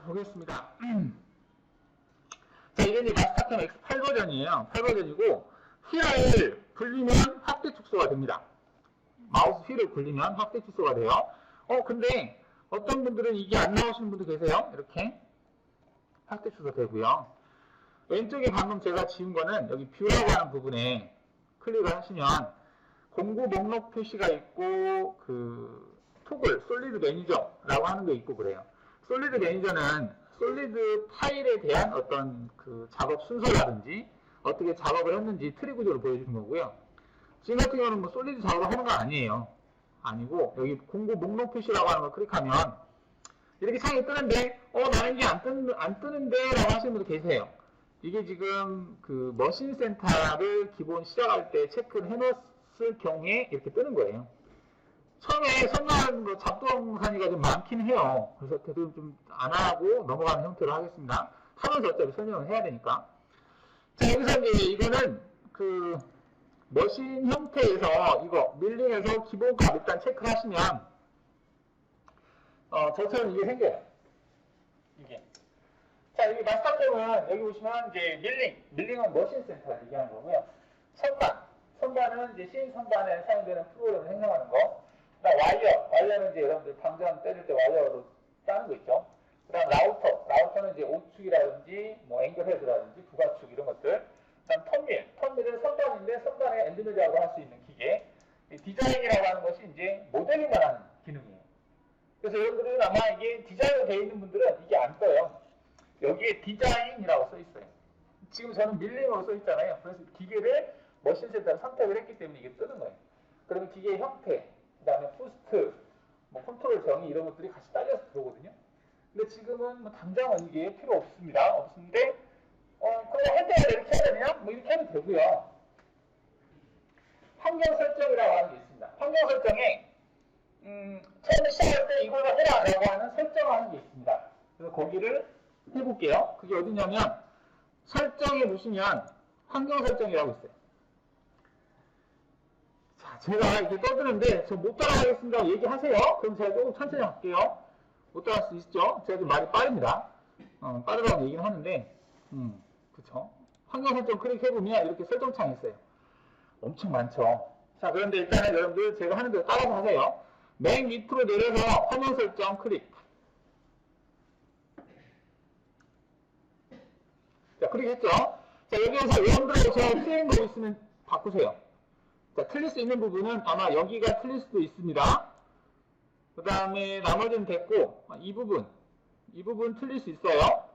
보겠습니다. 자, 이게 이제 마스터캠 X8 버전이에요. 8버전이고, 휠을 굴리면 확대 축소가 됩니다. 마우스 휠을 굴리면 확대 축소가 돼요. 근데 어떤 분들은 이게 안 나오시는 분도 계세요. 이렇게 확대 축소 되고요. 왼쪽에 방금 제가 지운 거는 여기 뷰라고 하는 부분에 클릭을 하시면 공구 목록 표시가 있고 그 토글 솔리드 매니저라고 하는 게 있고 그래요. 솔리드 매니저는 솔리드 파일에 대한 어떤 그 작업 순서라든지 어떻게 작업을 했는지 트리 구조를 보여주는 거고요. 지금 같은 경우는 뭐 솔리드 작업을 하는 거 아니에요. 아니고 여기 공구 목록 표시라고 하는 걸 클릭하면 이렇게 창이 뜨는데 나는 이게 안 뜨는데 라고 하시는 분도 계세요. 이게 지금 그 머신 센터를 기본 시작할 때 체크를 해놨을 경우에 이렇게 뜨는 거예요. 처음에 설명하는 거 잡동사니가 좀 많긴 해요. 그래서 대부분 좀 안 하고 넘어가는 형태로 하겠습니다. 하면서 어차피 설명을 해야 되니까. 자, 여기서 이제 이거는 그 머신 형태에서 이거 밀링에서 기본값 일단 체크를 하시면 저처럼 이게 생겨요. 이게. 자, 여기 마스터캠은 여기 보시면 이제 밀링은 머신 센터를 얘기하는 거고요. 선반은 이제 씬 선반에 사용되는 프로그램을 생성하는 거. 그다음 와이어는 이제 여러분들 방전 때릴 때 와이어로 따는 거 있죠. 그다음 라우터는 이제 오축이라든지 뭐 앵글 헤드라든지 부가축 이런 것들. 그다음 턴밀은 선반인데 선반에 엔드밀이라고 할 수 있는 기계. 디자인이라고 하는 것이 이제 모델링만 하는 기능이에요. 그래서 여러분들은 아마 이게 디자인으로 되어 있는 분들은 이게 안 떠요. 여기에 디자인이라고 써 있어요. 지금 저는 밀링으로 써 있잖아요. 그래서 기계를 머신 센터를 선택을 했기 때문에 이게 뜨는 거예요. 그러면 기계의 형태, 그 다음에 부스트, 뭐 컨트롤 정의 이런 것들이 같이 딸려서 들어오거든요. 근데 지금은 뭐 당장은 이게 필요 없습니다. 없는데, 그럼 헤드를 이렇게 해야 되냐? 뭐 이렇게 해도 되고요. 환경 설정이라고 하는 게 있습니다. 환경 설정에, 처음에 시작할 때 이걸 해라라고 하는 설정하는 게 있습니다. 그래서 거기를 해볼게요. 그게 어디냐면, 설정에 보시면 환경 설정이라고 있어요. 자, 제가 이렇게 떠드는데 저 못 따라가겠습니다. 얘기하세요. 그럼 제가 조금 천천히 할게요. 못 따라갈 수 있죠? 제가 좀 말이 빠릅니다. 빠르다고 얘기는 하는데, 그쵸? 환경 설정 클릭해보면 이렇게 설정창이 있어요. 엄청 많죠? 자, 그런데 일단은 여러분들 제가 하는 대로 따라서 하세요. 맨 밑으로 내려서 화면 설정 클릭. 자, 클릭했죠? 자, 여기에서 여러분들하고 제가 틀린 거 있으면 바꾸세요. 자, 틀릴 수 있는 부분은 아마 여기가 틀릴 수도 있습니다. 그 다음에 나머지는 됐고, 이 부분 틀릴 수 있어요.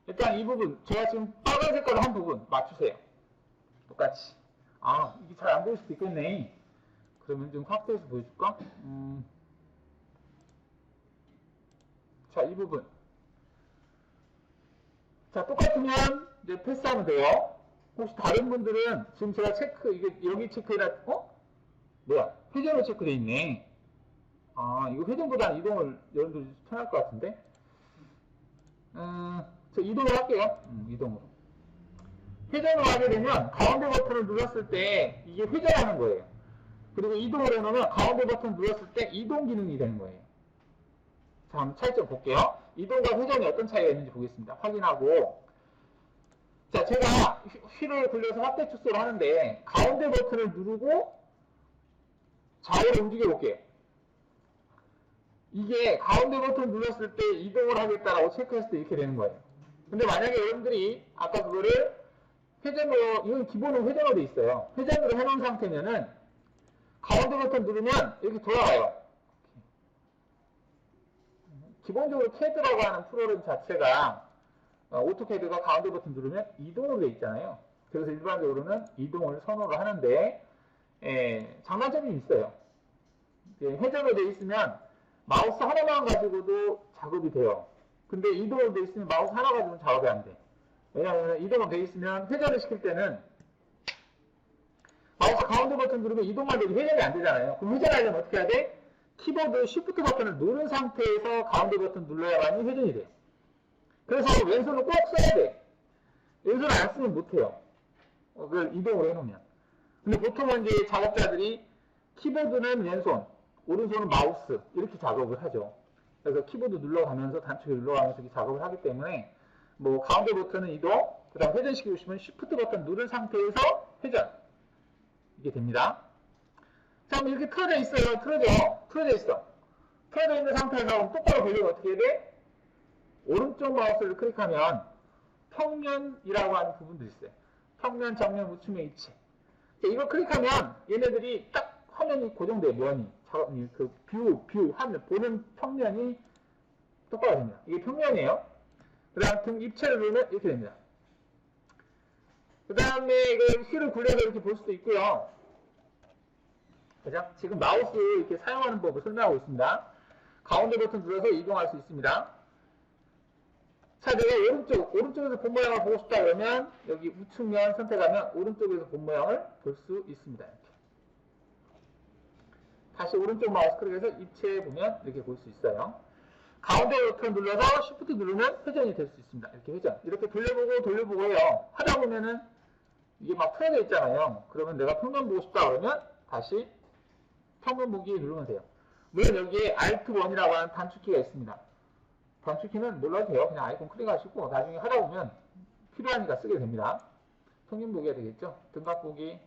일단 이 부분, 제가 지금 빨간 색깔로 한 부분 맞추세요. 똑같이. 이게 잘 안 보일 수도 있겠네. 그러면 좀 확대해서 보여줄까? 자, 이 부분. 자, 똑같으면 이제 패스하면 돼요. 혹시 다른 분들은 지금 제가 이게 여기 체크해라, 뭐야? 회전으로 체크되어 있네. 이거 회전보다는 이동을 여러분들 편할 것 같은데? 저 이동을 할게요. 이동으로. 회전으로 하게 되면 가운데 버튼을 눌렀을 때 이게 회전하는 거예요. 그리고 이동을 해놓으면 가운데 버튼 눌렀을 때 이동 기능이 되는 거예요. 자, 한번 차이점 볼게요. 이동과 회전이 어떤 차이가 있는지 보겠습니다. 확인하고. 자, 제가 휠을 굴려서 확대 축소를 하는데 가운데 버튼을 누르고 좌우로 움직여 볼게요. 이게 가운데 버튼 눌렀을 때 이동을 하겠다라고 체크했을 때 이렇게 되는 거예요. 근데 만약에 여러분들이 아까 그거를 회전으로, 이건 기본으로 회전으로 돼 있어요. 회전으로 해놓은 상태면은 가운데 버튼 누르면 이렇게 돌아가요. 기본적으로 CAD라고 하는 프로그램 자체가 오토캐드가 가운데 버튼 누르면 이동으로 돼 있잖아요. 그래서 일반적으로는 이동을 선호를 하는데 장단점이 있어요. 회전으로 돼 있으면 마우스 하나만 가지고도 작업이 돼요. 근데 이동으로 돼 있으면 마우스 하나 가지고는 작업이 안 돼. 왜냐하면 이동으로 돼 있으면 회전을 시킬 때는 마우스 가운데 버튼 누르면 이동만 되지 회전이 안 되잖아요. 그럼 회전하려면 어떻게 해야 돼? 키보드 쉬프트 버튼을 누른 상태에서 가운데 버튼 눌러야만이 회전이 돼요. 그래서 왼손을 꼭 써야 돼. 왼손을 안 쓰면 못해요. 그걸 이동을 해놓으면. 근데 보통은 이제 작업자들이 키보드는 왼손, 오른손은 마우스 이렇게 작업을 하죠. 그래서 키보드 눌러가면서 단축키 눌러가면서 이렇게 작업을 하기 때문에 뭐 가운데 버튼은 이동, 그 다음 회전시키 보시면 Shift 버튼 누른 상태에서 회전 이게 됩니다. 자, 이렇게 틀어져 있어요. 틀어져 있어. 틀어져 있는 상태에서 똑바로 보려면 어떻게 해야 돼? 오른쪽 마우스를 클릭하면 평면이라고 하는 부분도 있어요. 평면, 정면, 우측면, 이체. 이거 클릭하면 얘네들이 딱 화면이 고정돼요. 면이. 그 뷰, 화면, 보는 평면이 똑바로 됩니다. 이게 평면이에요. 그 다음 등 입체를 누르면 이렇게 됩니다. 그 다음에 이거 휠을 굴려서 이렇게 볼 수도 있고요. 그죠? 지금 마우스 이렇게 사용하는 법을 설명하고 있습니다. 가운데 버튼 눌러서 이동할 수 있습니다. 자, 내가 오른쪽에서 본 모양을 보고 싶다 그러면 여기 우측면 선택하면 오른쪽에서 본 모양을 볼 수 있습니다. 이렇게. 다시 오른쪽 마우스 클릭해서 입체 보면 이렇게 볼 수 있어요. 가운데 버튼 눌러서 Shift 누르면 회전이 될 수 있습니다. 이렇게 회전. 이렇게 돌려보고 해요. 하다 보면은 이게 막 틀어져 있잖아요. 그러면 내가 평면 보고 싶다 그러면 다시 평면 보기 누르면 돼요. 물론 여기에 Alt1이라고 하는 단축키가 있습니다. 단축키는 몰라도 돼요. 그냥 아이콘 클릭하시고 나중에 하다 보면 필요하니까 쓰게 됩니다. 평면 보기가 되겠죠. 등각 보기.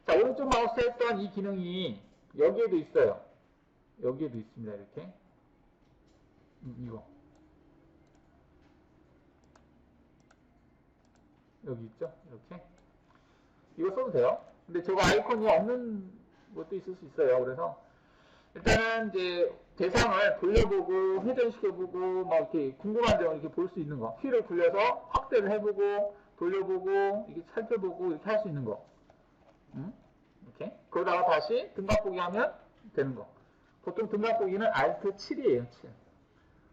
자, 오른쪽 마우스에 했던 이 기능이 여기에도 있어요. 여기에도 있습니다. 이렇게. 이거. 여기 있죠? 이렇게. 이거 써도 돼요. 근데 저거 아이콘이 없는 것도 있을 수 있어요. 그래서 일단은 이제 대상을 돌려보고 회전시켜보고 막 이렇게 궁금한 점을 이렇게 볼 수 있는 거. 휠을 굴려서 확대를 해보고 돌려보고 이렇게 살펴보고 이렇게 할 수 있는 거. 이렇게. 그러다가 다시 등각 보기 하면 되는 거. 보통 등각 보기는 Alt7이에요. 7.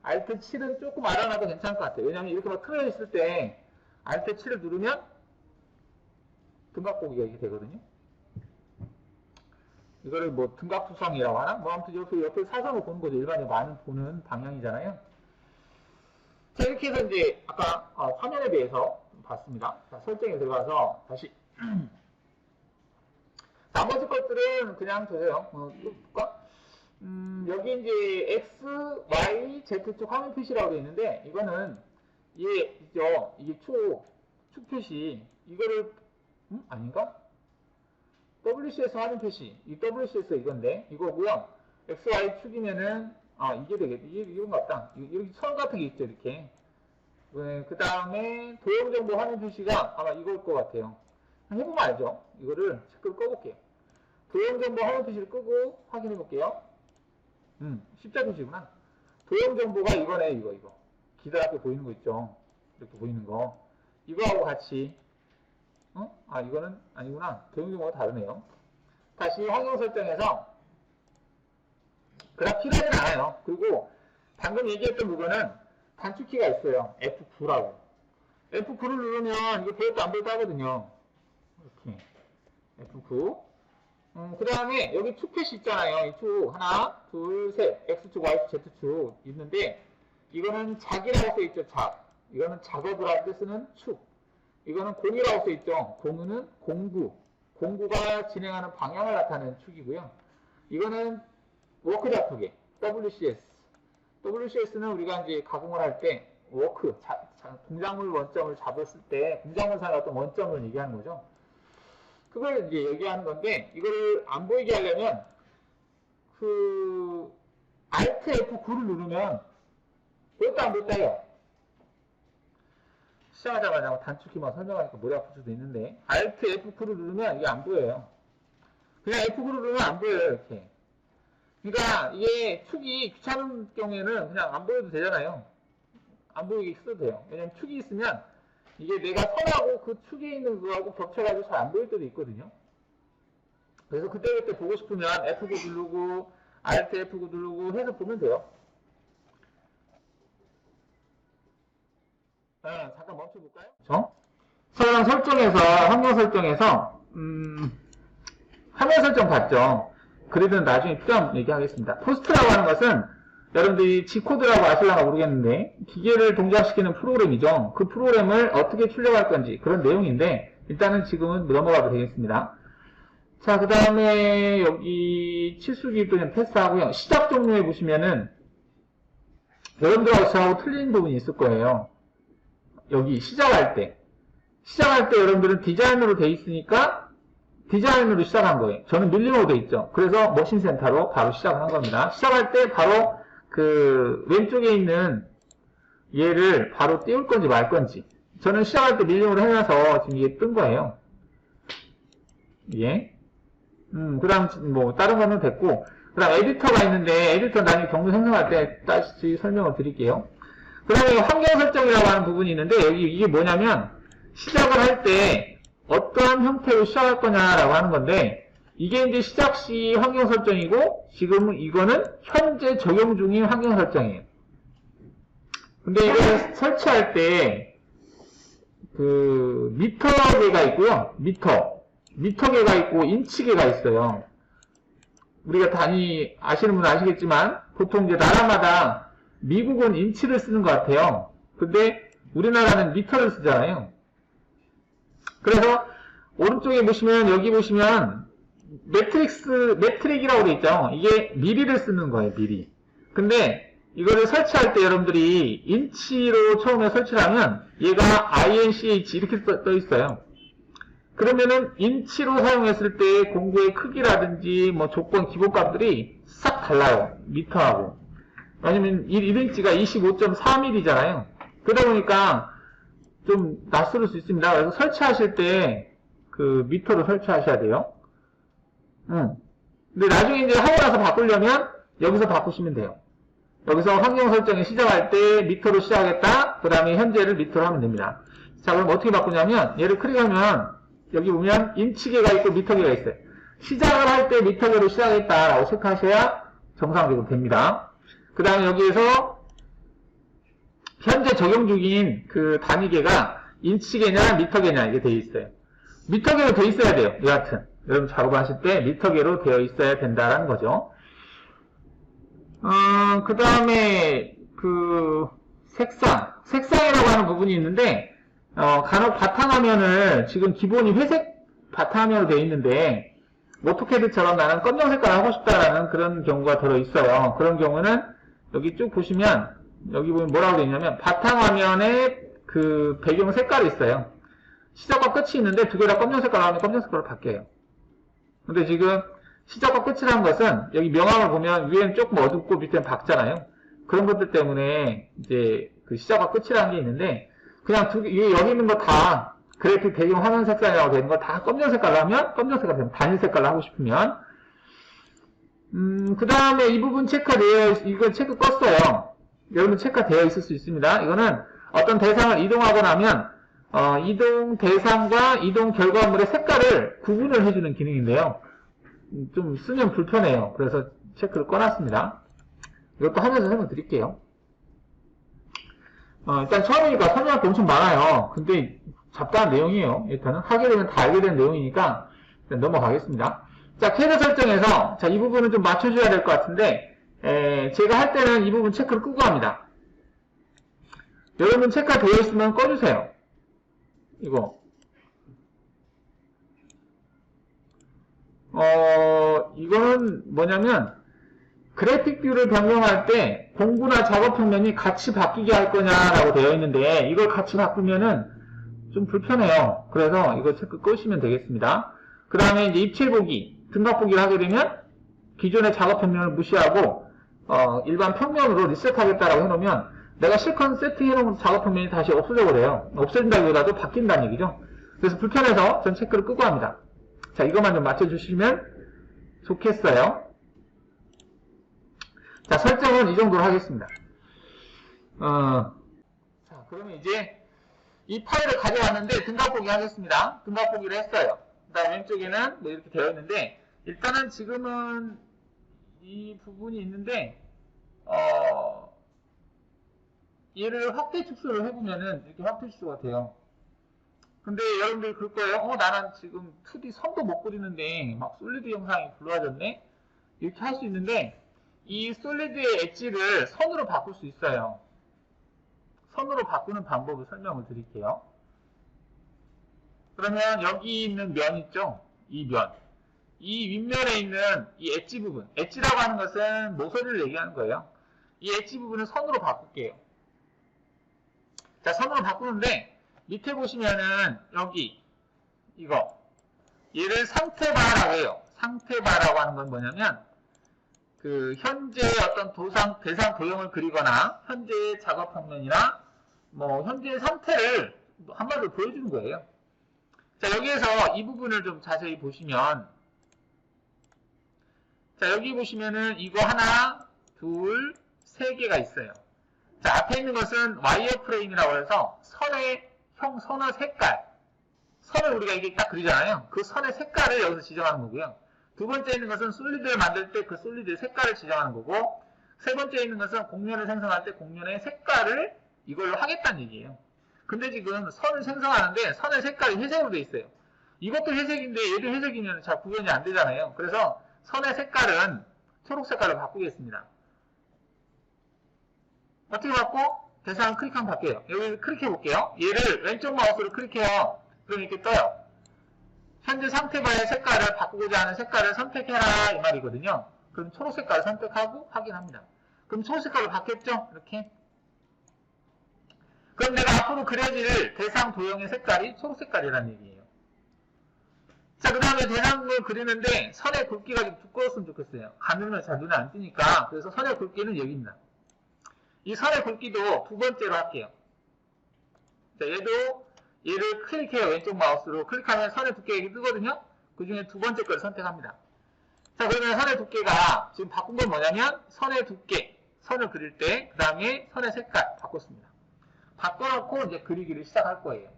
Alt7은 조금 알아놔도 괜찮을 것 같아요. 왜냐하면 이렇게 막 틀어져 있을 때 Alt7을 누르면 등각 보기가 이렇게 되거든요. 이거를 뭐 등각수성이라고 하나? 뭐 아무튼 옆에 사선을 보는 거죠. 일반적으로 많은 보는 방향이잖아요. 자, 이렇게 해서 이제 아까 화면에 대해서 봤습니다. 자, 설정에 들어가서 다시 나머지 것들은 그냥 저세요. 또 볼까? 여기 이제 X, Y, Z축 화면 표시라고 되어 있는데 이거는 이게 축 표시 이거를 아닌가? WCS 화면 표시, 이 WCS 이건데, 이거고요. XY 축이면은, 이게 되겠다. 이런 것 같다. 이렇게 선 같은 게 있죠, 이렇게. 그 다음에 도형정보 화면 표시가 아마 이걸 것 같아요. 해보면 알죠? 이거를 체크를 꺼볼게요. 도형정보 화면 표시를 끄고 확인해 볼게요. 십자 표시구나. 도형정보가 이거네, 이거. 기다 앞에 보이는 거 있죠? 이렇게 보이는 거. 이거하고 같이 이거는 아니구나. 도형정보가 다르네요. 다시 환경 설정에서 그닥 필요하진 않아요. 그리고 방금 얘기했던 부분은 단축키가 있어요. F9라고. F9를 누르면 이게 보였다 안 보였다 하거든요. 이렇게. F9. 그 다음에 여기 축 표시 있잖아요. 이 축 하나, 둘, 셋. X축, Y축, Z축 있는데 이거는 작이라고 써있죠. 작. 이거는 작업을 할 때 쓰는 축. 이거는 공이라고 써있죠. 공은 공구. 공구가 진행하는 방향을 나타내는 축이고요. 이거는 워크 좌표계. WCS. WCS는 우리가 이제 가공을 할 때 워크, 공작물 원점을 잡았을 때 공작물상의 어떤 원점을 얘기하는 거죠. 그걸 이제 얘기하는 건데 이거를 안 보이게 하려면 Alt F9를 누르면 보였다 안 보였다 해요. 시작하자마자 단축키만 설명하니까 머리 아플 수도 있는데 Alt F9를 누르면 이게 안 보여요. 그냥 F9를 누르면 안 보여요. 이렇게. 그러니까 이게 축이 귀찮은 경우에는 그냥 안 보여도 되잖아요. 안 보이게 써도 돼요. 왜냐면 축이 있으면 이게 내가 선하고 그 축에 있는 그거하고 겹쳐가지고 잘 안 보일 때도 있거든요. 그래서 그때 보고 싶으면 F9 누르고 Alt F9 누르고 해서 보면 돼요. 잠깐 멈춰볼까요? 설정에서 환경 설정에서 화면 설정 봤죠? 그래도 나중에 필요한 얘기하겠습니다. 포스트라고 하는 것은 여러분들이 G코드라고 아실려나 모르겠는데 기계를 동작시키는 프로그램이죠. 그 프로그램을 어떻게 출력할 건지 그런 내용인데 일단은 지금은 넘어가도 되겠습니다. 자, 그 다음에 여기 치수기도 좀 패스하고요. 시작 종료에 보시면은 여러분들하고 저하고 틀린 부분이 있을 거예요. 여기 시작할 때 여러분들은 디자인으로 돼 있으니까 디자인으로 시작한 거예요. 저는 밀림으로 돼 있죠. 그래서 머신센터로 바로 시작을 한 겁니다. 시작할 때 바로 그 왼쪽에 있는 얘를 바로 띄울 건지 말 건지. 저는 시작할 때 밀림으로 해놔서 지금 이게 뜬 거예요. 예. 그 다음 뭐 다른 거는 됐고, 그 다음 에디터가 있는데 에디터 나중에 경로 생성할 때 다시 설명을 드릴게요. 그 다음에 환경 설정이라고 하는 부분이 있는데 여기 이게 뭐냐면 시작을 할 때 어떠한 형태로 시작할 거냐라고 하는 건데 이게 이제 시작 시 환경 설정이고 지금 이거는 현재 적용 중인 환경 설정이에요. 근데 이걸 설치할 때 그 미터계가 있고요. 미터계가 있고 인치계가 있어요. 우리가 아시는 분은 아시겠지만 보통 이제 나라마다 미국은 인치를 쓰는 것 같아요. 근데 우리나라는 미터를 쓰잖아요. 그래서 오른쪽에 보시면 여기 보시면 매트릭이라고 되어 있죠. 이게 미리를 쓰는 거예요. 미리. 근데 이거를 설치할 때 여러분들이 인치로 처음에 설치를 하면 얘가 INCH 이렇게 떠 있어요. 그러면은 인치로 사용했을 때 공구의 크기라든지 뭐 조건 기본값들이 싹 달라요. 미터하고. 왜냐면 1인치가 25.4mm잖아요. 그러다 보니까 좀 낯설 수 있습니다. 그래서 설치하실 때 그 미터로 설치하셔야 돼요. 근데 나중에 이제 하고 나서 바꾸려면 여기서 바꾸시면 돼요. 여기서 환경 설정에 시작할 때 미터로 시작했다. 그 다음에 현재를 미터로 하면 됩니다. 자, 그럼 어떻게 바꾸냐면 얘를 클릭하면 여기 보면 인치계가 있고 미터계가 있어요. 시작을 할 때 미터계로 시작했다라고 체크하셔야 정상적으로 됩니다. 그 다음에 여기에서 현재 적용 중인 그 단위계가 인치계냐 미터계냐 이게 되어 있어요. 미터계로 되어 있어야 돼요. 여하튼 여러분 작업을 하실 때 미터계로 되어 있어야 된다라는 거죠. 그 다음에 그 색상이라고 하는 부분이 있는데 간혹 바탕화면을 지금 기본이 회색 바탕화면으로 되어 있는데 오토캐드처럼 나는 검정 색깔 하고 싶다라는 그런 경우가 들어있어요. 그런 경우는 여기 쭉 보시면 여기 보면 뭐라고 되어 있냐면 바탕화면에 그 배경 색깔이 있어요. 시작과 끝이 있는데 두 개 다 검정 색깔로 하면 검정 색깔로 바뀌어요. 근데 지금 시작과 끝이라는 것은 여기 명암을 보면 위에는 조금 어둡고 밑에는 밝잖아요. 그런 것들 때문에 이제 그 시작과 끝이라는 게 있는데 그냥 여기 있는 거 다 그래픽 배경 화면 색상이라고 되는 거 다 검정 색깔로 하면 검정 색깔 되면 단일 색깔로 하고 싶으면 그 다음에 이 부분 이거 체크 껐어요. 여러분 체크가 되어 있을 수 있습니다. 이거는 어떤 대상을 이동하고 나면 이동 대상과 이동 결과물의 색깔을 구분을 해주는 기능인데요. 좀 쓰면 불편해요. 그래서 체크를 꺼놨습니다. 이것도 하면서 설명드릴게요. 일단 처음이니까 설명할 게 엄청 많아요. 근데 잡다한 내용이에요. 일단은 하게 되면 다 알게 된 내용이니까 일단 넘어가겠습니다. 자, 캐드 설정에서 자, 이 부분은 좀 맞춰줘야 될 것 같은데 제가 할 때는 이 부분 체크를 끄고 합니다. 여러분 체크가 되어 있으면 꺼주세요. 이거 이거는 뭐냐면 그래픽 뷰를 변경할 때 공구나 작업 평면이 같이 바뀌게 할 거냐라고 되어 있는데 이걸 같이 바꾸면은 좀 불편해요. 그래서 이거 체크 끄시면 되겠습니다. 그 다음에 이제 입체 보기, 등각 보기를 하게 되면 기존의 작업 평면을 무시하고 일반 평면으로 리셋하겠다라고 해놓으면 내가 실컷 세팅해놓은 작업 평면이 다시 없어져 버려요. 없어진다기보다도 바뀐다는 얘기죠. 그래서 불편해서 전 체크를 끄고 합니다. 자, 이것만 좀 맞춰주시면 좋겠어요. 자, 설정은 이 정도로 하겠습니다. 자, 그러면 이제 이 파일을 가져왔는데 등각보기 하겠습니다. 등각보기를 했어요. 그 다음 왼쪽에는 뭐 이렇게 되어 있는데 일단은 지금은 이 부분이 있는데 얘를 확대 축소를 해보면은 이렇게 확대 축소가 돼요. 근데 여러분들 그럴 거예요. 나는 지금 2D 선도 못 그리는데 막 솔리드 영상이 불러와졌네? 이렇게 할 수 있는데 이 솔리드의 엣지를 선으로 바꿀 수 있어요. 선으로 바꾸는 방법을 설명을 드릴게요. 그러면 여기 있는 면 있죠? 이 면. 이 윗면에 있는 이 엣지 부분. 엣지라고 하는 것은 모서리를 얘기하는 거예요. 이 엣지 부분을 선으로 바꿀게요. 자, 선으로 바꾸는데 밑에 보시면은 여기 이거 얘를 상태바라고 해요. 상태바라고 하는 건 뭐냐면 그 현재의 어떤 대상 도형을 그리거나 현재의 작업 평면이나 뭐 현재의 상태를 한마디로 보여주는 거예요. 자, 여기에서 이 부분을 좀 자세히 보시면 자, 여기 보시면은 이거 하나, 둘, 세 개가 있어요. 자, 앞에 있는 것은 와이어프레임이라고 해서 선의 색깔. 선을 우리가 이게 딱 그리잖아요. 그 선의 색깔을 여기서 지정하는 거고요. 두 번째 있는 것은 솔리드를 만들 때 그 솔리드의 색깔을 지정하는 거고, 세 번째 있는 것은 곡면을 생성할 때 곡면의 색깔을 이걸로 하겠다는 얘기예요. 근데 지금 선을 생성하는데 선의 색깔이 회색으로 돼 있어요. 이것도 회색인데 얘도 회색이면 잘 구분이 안 되잖아요. 그래서 선의 색깔은 초록 색깔로 바꾸겠습니다. 어떻게 바꿔? 대상 클릭하면 바뀌어요. 여기 클릭해 볼게요. 얘를 왼쪽 마우스로 클릭해요. 그럼 이렇게 떠요. 현재 상태바의 색깔을 바꾸고자 하는 색깔을 선택해라 이 말이거든요. 그럼 초록 색깔을 선택하고 확인합니다. 그럼 초록 색깔로 바뀌었죠? 이렇게. 그럼 내가 앞으로 그려질 대상 도형의 색깔이 초록 색깔이라는 얘기예요. 자, 그 다음에 대상을 그리는데 선의 굵기가 좀 두꺼웠으면 좋겠어요. 가늘면 잘 눈에 안 띄니까. 그래서 선의 굵기는 여기입니다. 이 선의 굵기도 두 번째로 할게요. 자, 얘를 클릭해요. 왼쪽 마우스로 클릭하면 선의 두께가 뜨거든요. 그 중에 두 번째 걸 선택합니다. 자, 그러면 선의 두께가 지금 바꾼 건 뭐냐면 선의 두께, 선을 그릴 때 그 다음에 선의 색깔 바꿨습니다. 바꿔놓고 이제 그리기를 시작할 거예요.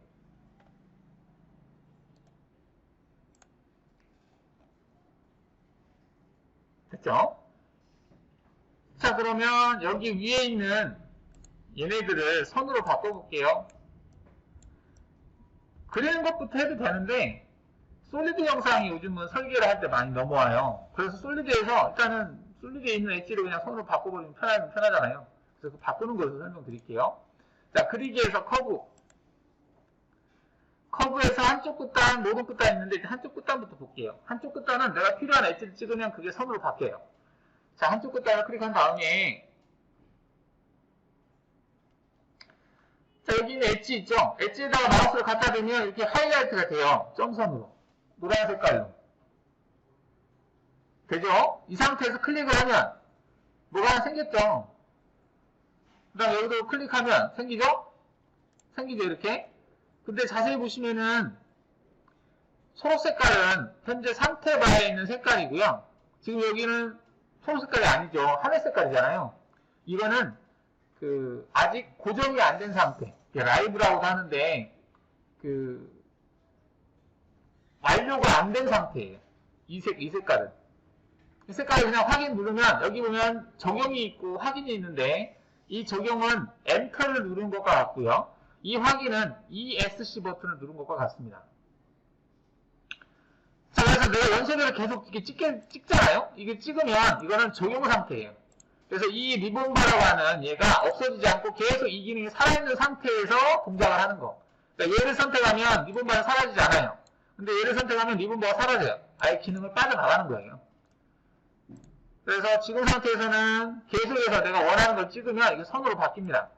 됐죠? 자, 그러면 여기 위에 있는 얘네들을 선으로 바꿔볼게요. 그리는 것부터 해도 되는데 솔리드 영상이 요즘은 설계를 할 때 많이 넘어와요. 그래서 솔리드에서 일단은 솔리드에 있는 엣지를 그냥 선으로 바꿔버리면 편하잖아요. 그래서 바꾸는 것을 설명드릴게요. 자, 그리기에서 커브에서 한쪽 끝단, 모든 끝단 있는데 한쪽 끝단부터 볼게요. 한쪽 끝단은 내가 필요한 엣지를 찍으면 그게 선으로 바뀌어요. 자, 한쪽 끝단을 클릭한 다음에 자, 여기 있는 엣지 있죠? 엣지에다가 마우스를 갖다 대면 이렇게 하이라이트가 돼요. 점선으로. 노란 색깔로. 되죠? 이 상태에서 클릭을 하면 뭐가 하나 생겼죠? 그 다음 여기도 클릭하면 생기죠? 생기죠, 이렇게. 근데 자세히 보시면은 초록 색깔은 현재 상태바에 있는 색깔이고요. 지금 여기는 초록 색깔이 아니죠. 하늘 색깔이잖아요. 이거는 아직 고정이 안 된 상태. 라이브라고도 하는데 완료가 안 된 상태예요. 이 색깔은. 이 색깔을 그냥 확인 누르면 여기 보면 적용이 있고 확인이 있는데 이 적용은 엔터를 누른 것과 같고요. 이 확인은 ESC 버튼을 누른 것과 같습니다. 자, 그래서 내가 연쇄대로 계속 이렇게 찍잖아요? 이게 찍으면 이거는 적용 상태예요. 그래서 이 리본바라고 하는 얘가 없어지지 않고 계속 이 기능이 살아있는 상태에서 동작을 하는 거. 그러니까 얘를 선택하면 리본바는 사라지지 않아요. 근데 얘를 선택하면 리본바가 사라져요. 아예 기능을 빠져나가는 거예요. 그래서 지금 상태에서는 계속해서 내가 원하는 걸 찍으면 이게 선으로 바뀝니다.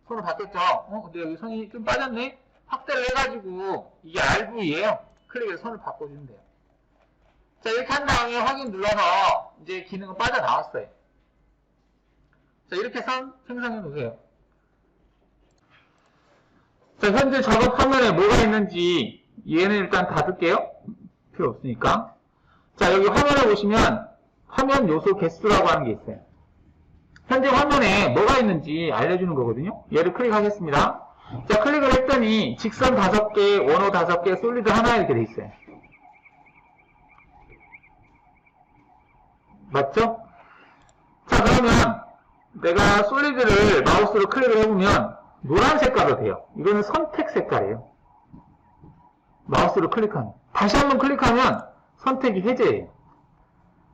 선으로 바뀌었죠? 근데 여기 선이 좀 빠졌네? 확대를 해가지고 이게 RV예요. 클릭해서 선을 바꿔주면 돼요. 자, 이렇게 한 다음에 확인 눌러서 이제 기능은 빠져나왔어요. 자, 이렇게 선 생성해 놓으세요. 자, 현재 작업 화면에 뭐가 있는지 얘는 일단 닫을게요. 필요 없으니까. 자, 여기 화면에 보시면 화면 요소 개수라고 하는 게 있어요. 현재 화면에 뭐가 있는지 알려주는 거거든요. 얘를 클릭하겠습니다. 자, 클릭을 했더니 직선 5개, 원호 5개, 솔리드 하나 이렇게 돼 있어요. 맞죠? 자, 그러면 내가 솔리드를 마우스로 클릭을 해보면 노란 색깔로 돼요. 이거는 선택 색깔이에요. 마우스로 클릭하면. 다시 한번 클릭하면 선택이 해제예요.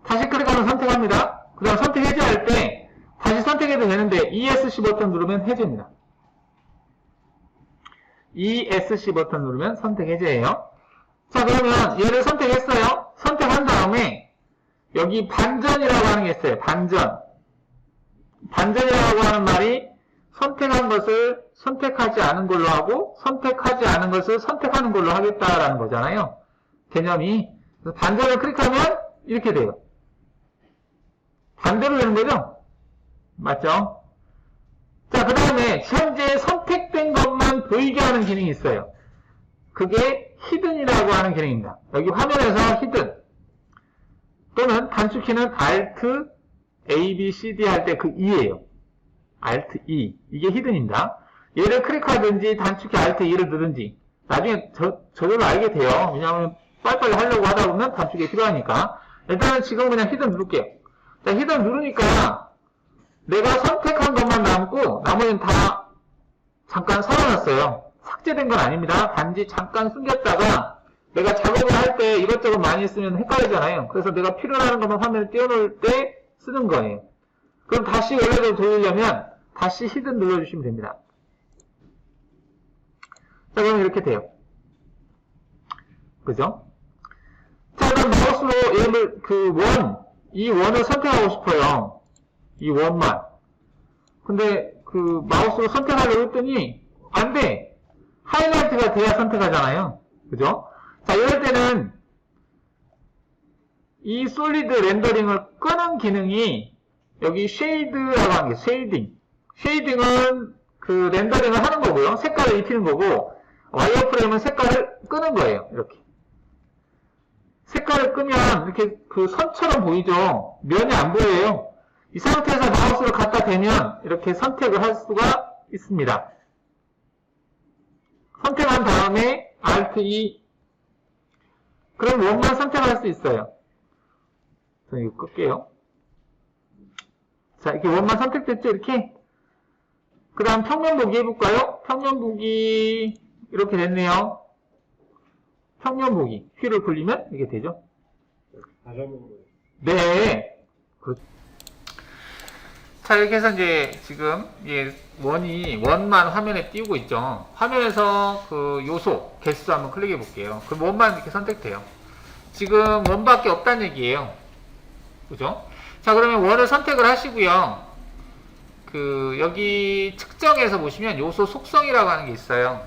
다시 클릭하면 선택합니다. 그 다음 선택 해제할 때 다시 선택해도 되는데 ESC 버튼 누르면 해제입니다. ESC 버튼 누르면 선택 해제예요. 자, 그러면 얘를 선택했어요. 선택한 다음에 여기 반전이라고 하는 게 있어요. 반전. 반전이라고 하는 말이 선택한 것을 선택하지 않은 걸로 하고 선택하지 않은 것을 선택하는 걸로 하겠다라는 거잖아요. 개념이. 그래서 반전을 클릭하면 이렇게 돼요. 반대로 되는 거죠? 맞죠? 자, 그 다음에 현재 선택된 것만 보이게 하는 기능이 있어요. 그게 히든이라고 하는 기능입니다. 여기 화면에서 히든 또는 단축키는 Alt A, B, C, D 할 때 그 E예요. Alt E. 이게 히든입니다. 얘를 클릭하든지 단축키 Alt E를 누르든지 나중에 저절로 알게 돼요. 왜냐하면 빨리빨리 하려고 하다 보면 단축이 필요하니까. 일단은 지금 그냥 히든 누를게요. 자, 히든 누르니까 내가 선택한 것만 남고 나머지는 다 잠깐 살아났어요. 삭제된 건 아닙니다. 단지 잠깐 숨겼다가 내가 작업을 할 때 이것저것 많이 쓰면 헷갈리잖아요. 그래서 내가 필요로 하는 것만 화면에 띄워놓을 때 쓰는 거예요. 그럼 다시 원래대로 돌리려면 다시 히든 눌러주시면 됩니다. 자, 그럼 이렇게 돼요. 그죠? 자, 그럼 마우스로 얘를 이 원을 선택하고 싶어요. 이 원만. 근데 마우스로 선택하려고 했더니 안 돼. 하이라이트가 돼야 선택하잖아요. 그죠? 자, 이럴 때는 이 솔리드 렌더링을 끄는 기능이 여기 쉐이드라고 하는 게 쉐이딩. 쉐이딩은 렌더링을 하는 거고요. 색깔을 입히는 거고 와이어프레임은 색깔을 끄는 거예요. 이렇게. 색깔을 끄면 이렇게 선처럼 보이죠? 면이 안 보여요. 이 상태에서 마우스를 갖다 대면 이렇게 선택을 할 수가 있습니다. 선택한 다음에 Alt E. 그럼 원만 선택할 수 있어요. 저는 이거 끌게요. 자, 이렇게 원만 선택됐죠? 이렇게. 그 다음 평면 보기 해볼까요? 평면 보기 이렇게 됐네요. 평면 보기. 휠을 굴리면 이게 되죠? 다시 한번 보여요. 네. 자, 이렇게 해서 이제 지금 원만 화면에 띄우고 있죠. 화면에서 요소, 개수 한번 클릭해 볼게요. 그럼 원만 이렇게 선택돼요. 지금 원밖에 없다는 얘기예요. 그죠? 자, 그러면 원을 선택을 하시고요. 여기 측정에서 보시면 요소 속성이라고 하는 게 있어요.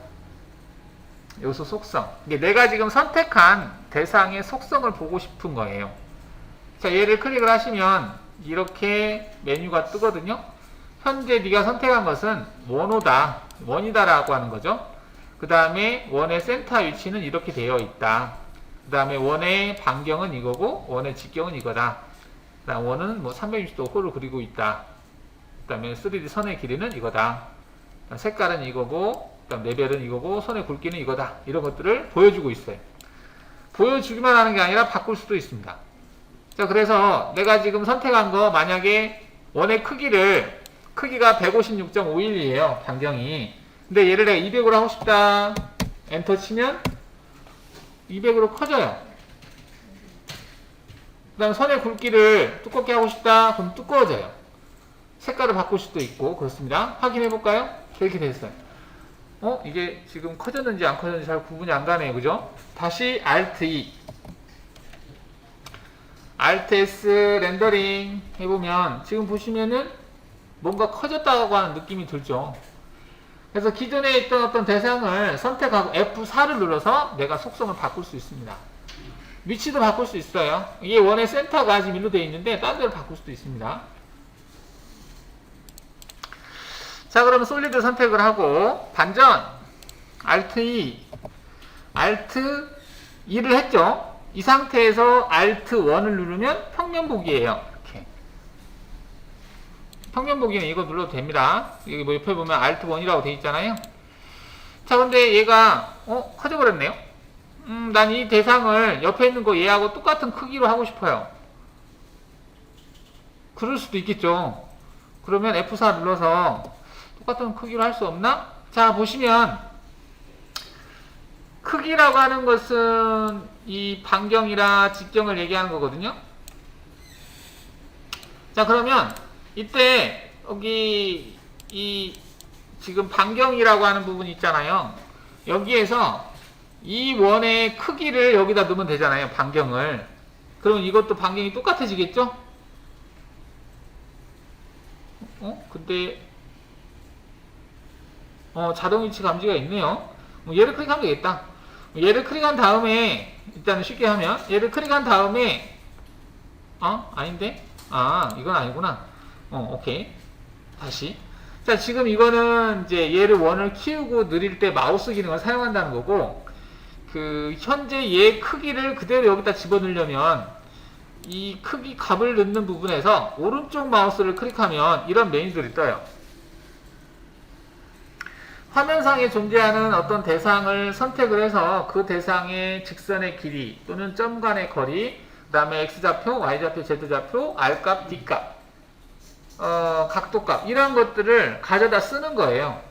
요소 속성. 이게 내가 지금 선택한 대상의 속성을 보고 싶은 거예요. 자, 얘를 클릭을 하시면 이렇게 메뉴가 뜨거든요. 현재 네가 선택한 것은 원이다라고 하는 거죠. 그 다음에 원의 센터 위치는 이렇게 되어 있다. 그 다음에 원의 반경은 이거고 원의 직경은 이거다. 그 다음 원은 360도 홀을 그리고 있다. 그 다음에 3D 선의 길이는 이거다. 색깔은 이거고, 그 다음 레벨은 이거고, 선의 굵기는 이거다. 이런 것들을 보여주고 있어요. 보여주기만 하는 게 아니라 바꿀 수도 있습니다. 자, 그래서 내가 지금 선택한 거 만약에 원의 크기가 156.51이에요. 반경이. 근데 얘를 내가 200으로 하고 싶다. 엔터 치면 200으로 커져요. 그 다음 선의 굵기를 두껍게 하고 싶다. 그럼 두꺼워져요. 색깔을 바꿀 수도 있고 그렇습니다. 확인해 볼까요? 이렇게 됐어요. 이게 지금 커졌는지 안 커졌는지 잘 구분이 안 가네요. 그죠? 다시 Alt E. Alt S 렌더링 해보면 지금 보시면은 뭔가 커졌다고 하는 느낌이 들죠. 그래서 기존에 있던 어떤 대상을 선택하고 F4를 눌러서 내가 속성을 바꿀 수 있습니다. 위치도 바꿀 수 있어요. 이게 원의 센터가 지금 일로 되어 있는데 딴 데로 바꿀 수도 있습니다. 자, 그러면 솔리드 선택을 하고 반전 Alt E Alt E를 했죠. 이 상태에서 Alt 1을 누르면 평면 보기예요. 이렇게. 평면 보기는 이거 눌러도 됩니다. 여기 옆에 보면 Alt 1이라고 되어 있잖아요. 자, 근데 얘가 커져버렸네요. 난 이 대상을 옆에 있는 거 얘하고 똑같은 크기로 하고 싶어요. 그럴 수도 있겠죠. 그러면 F4 눌러서 똑같은 크기로 할 수 없나? 자, 보시면 크기라고 하는 것은 이 반경이라 직경을 얘기하는 거거든요. 자, 그러면 이때 여기 이 지금 반경이라고 하는 부분이 있잖아요. 여기에서 이 원의 크기를 여기다 넣으면 되잖아요. 반경을. 그럼 이것도 반경이 똑같아지겠죠? 근데 자동 위치 감지가 있네요. 얘를 클릭하면 되겠다. 얘를 클릭한 다음에 일단은 쉽게 하면 얘를 클릭한 다음에 아닌데? 이건 아니구나. 오케이. 다시. 자, 지금 이거는 이제 얘를 원을 키우고 느릴 때 마우스 기능을 사용한다는 거고, 현재 얘 크기를 그대로 여기다 집어넣으려면 이 크기 값을 넣는 부분에서 오른쪽 마우스를 클릭하면 이런 메뉴들이 떠요. 화면상에 존재하는 어떤 대상을 선택을 해서 그 대상의 직선의 길이 또는 점 간의 거리, 그 다음에 X좌표, Y좌표, Z좌표, R값, D값, 각도값 이런 것들을 가져다 쓰는 거예요.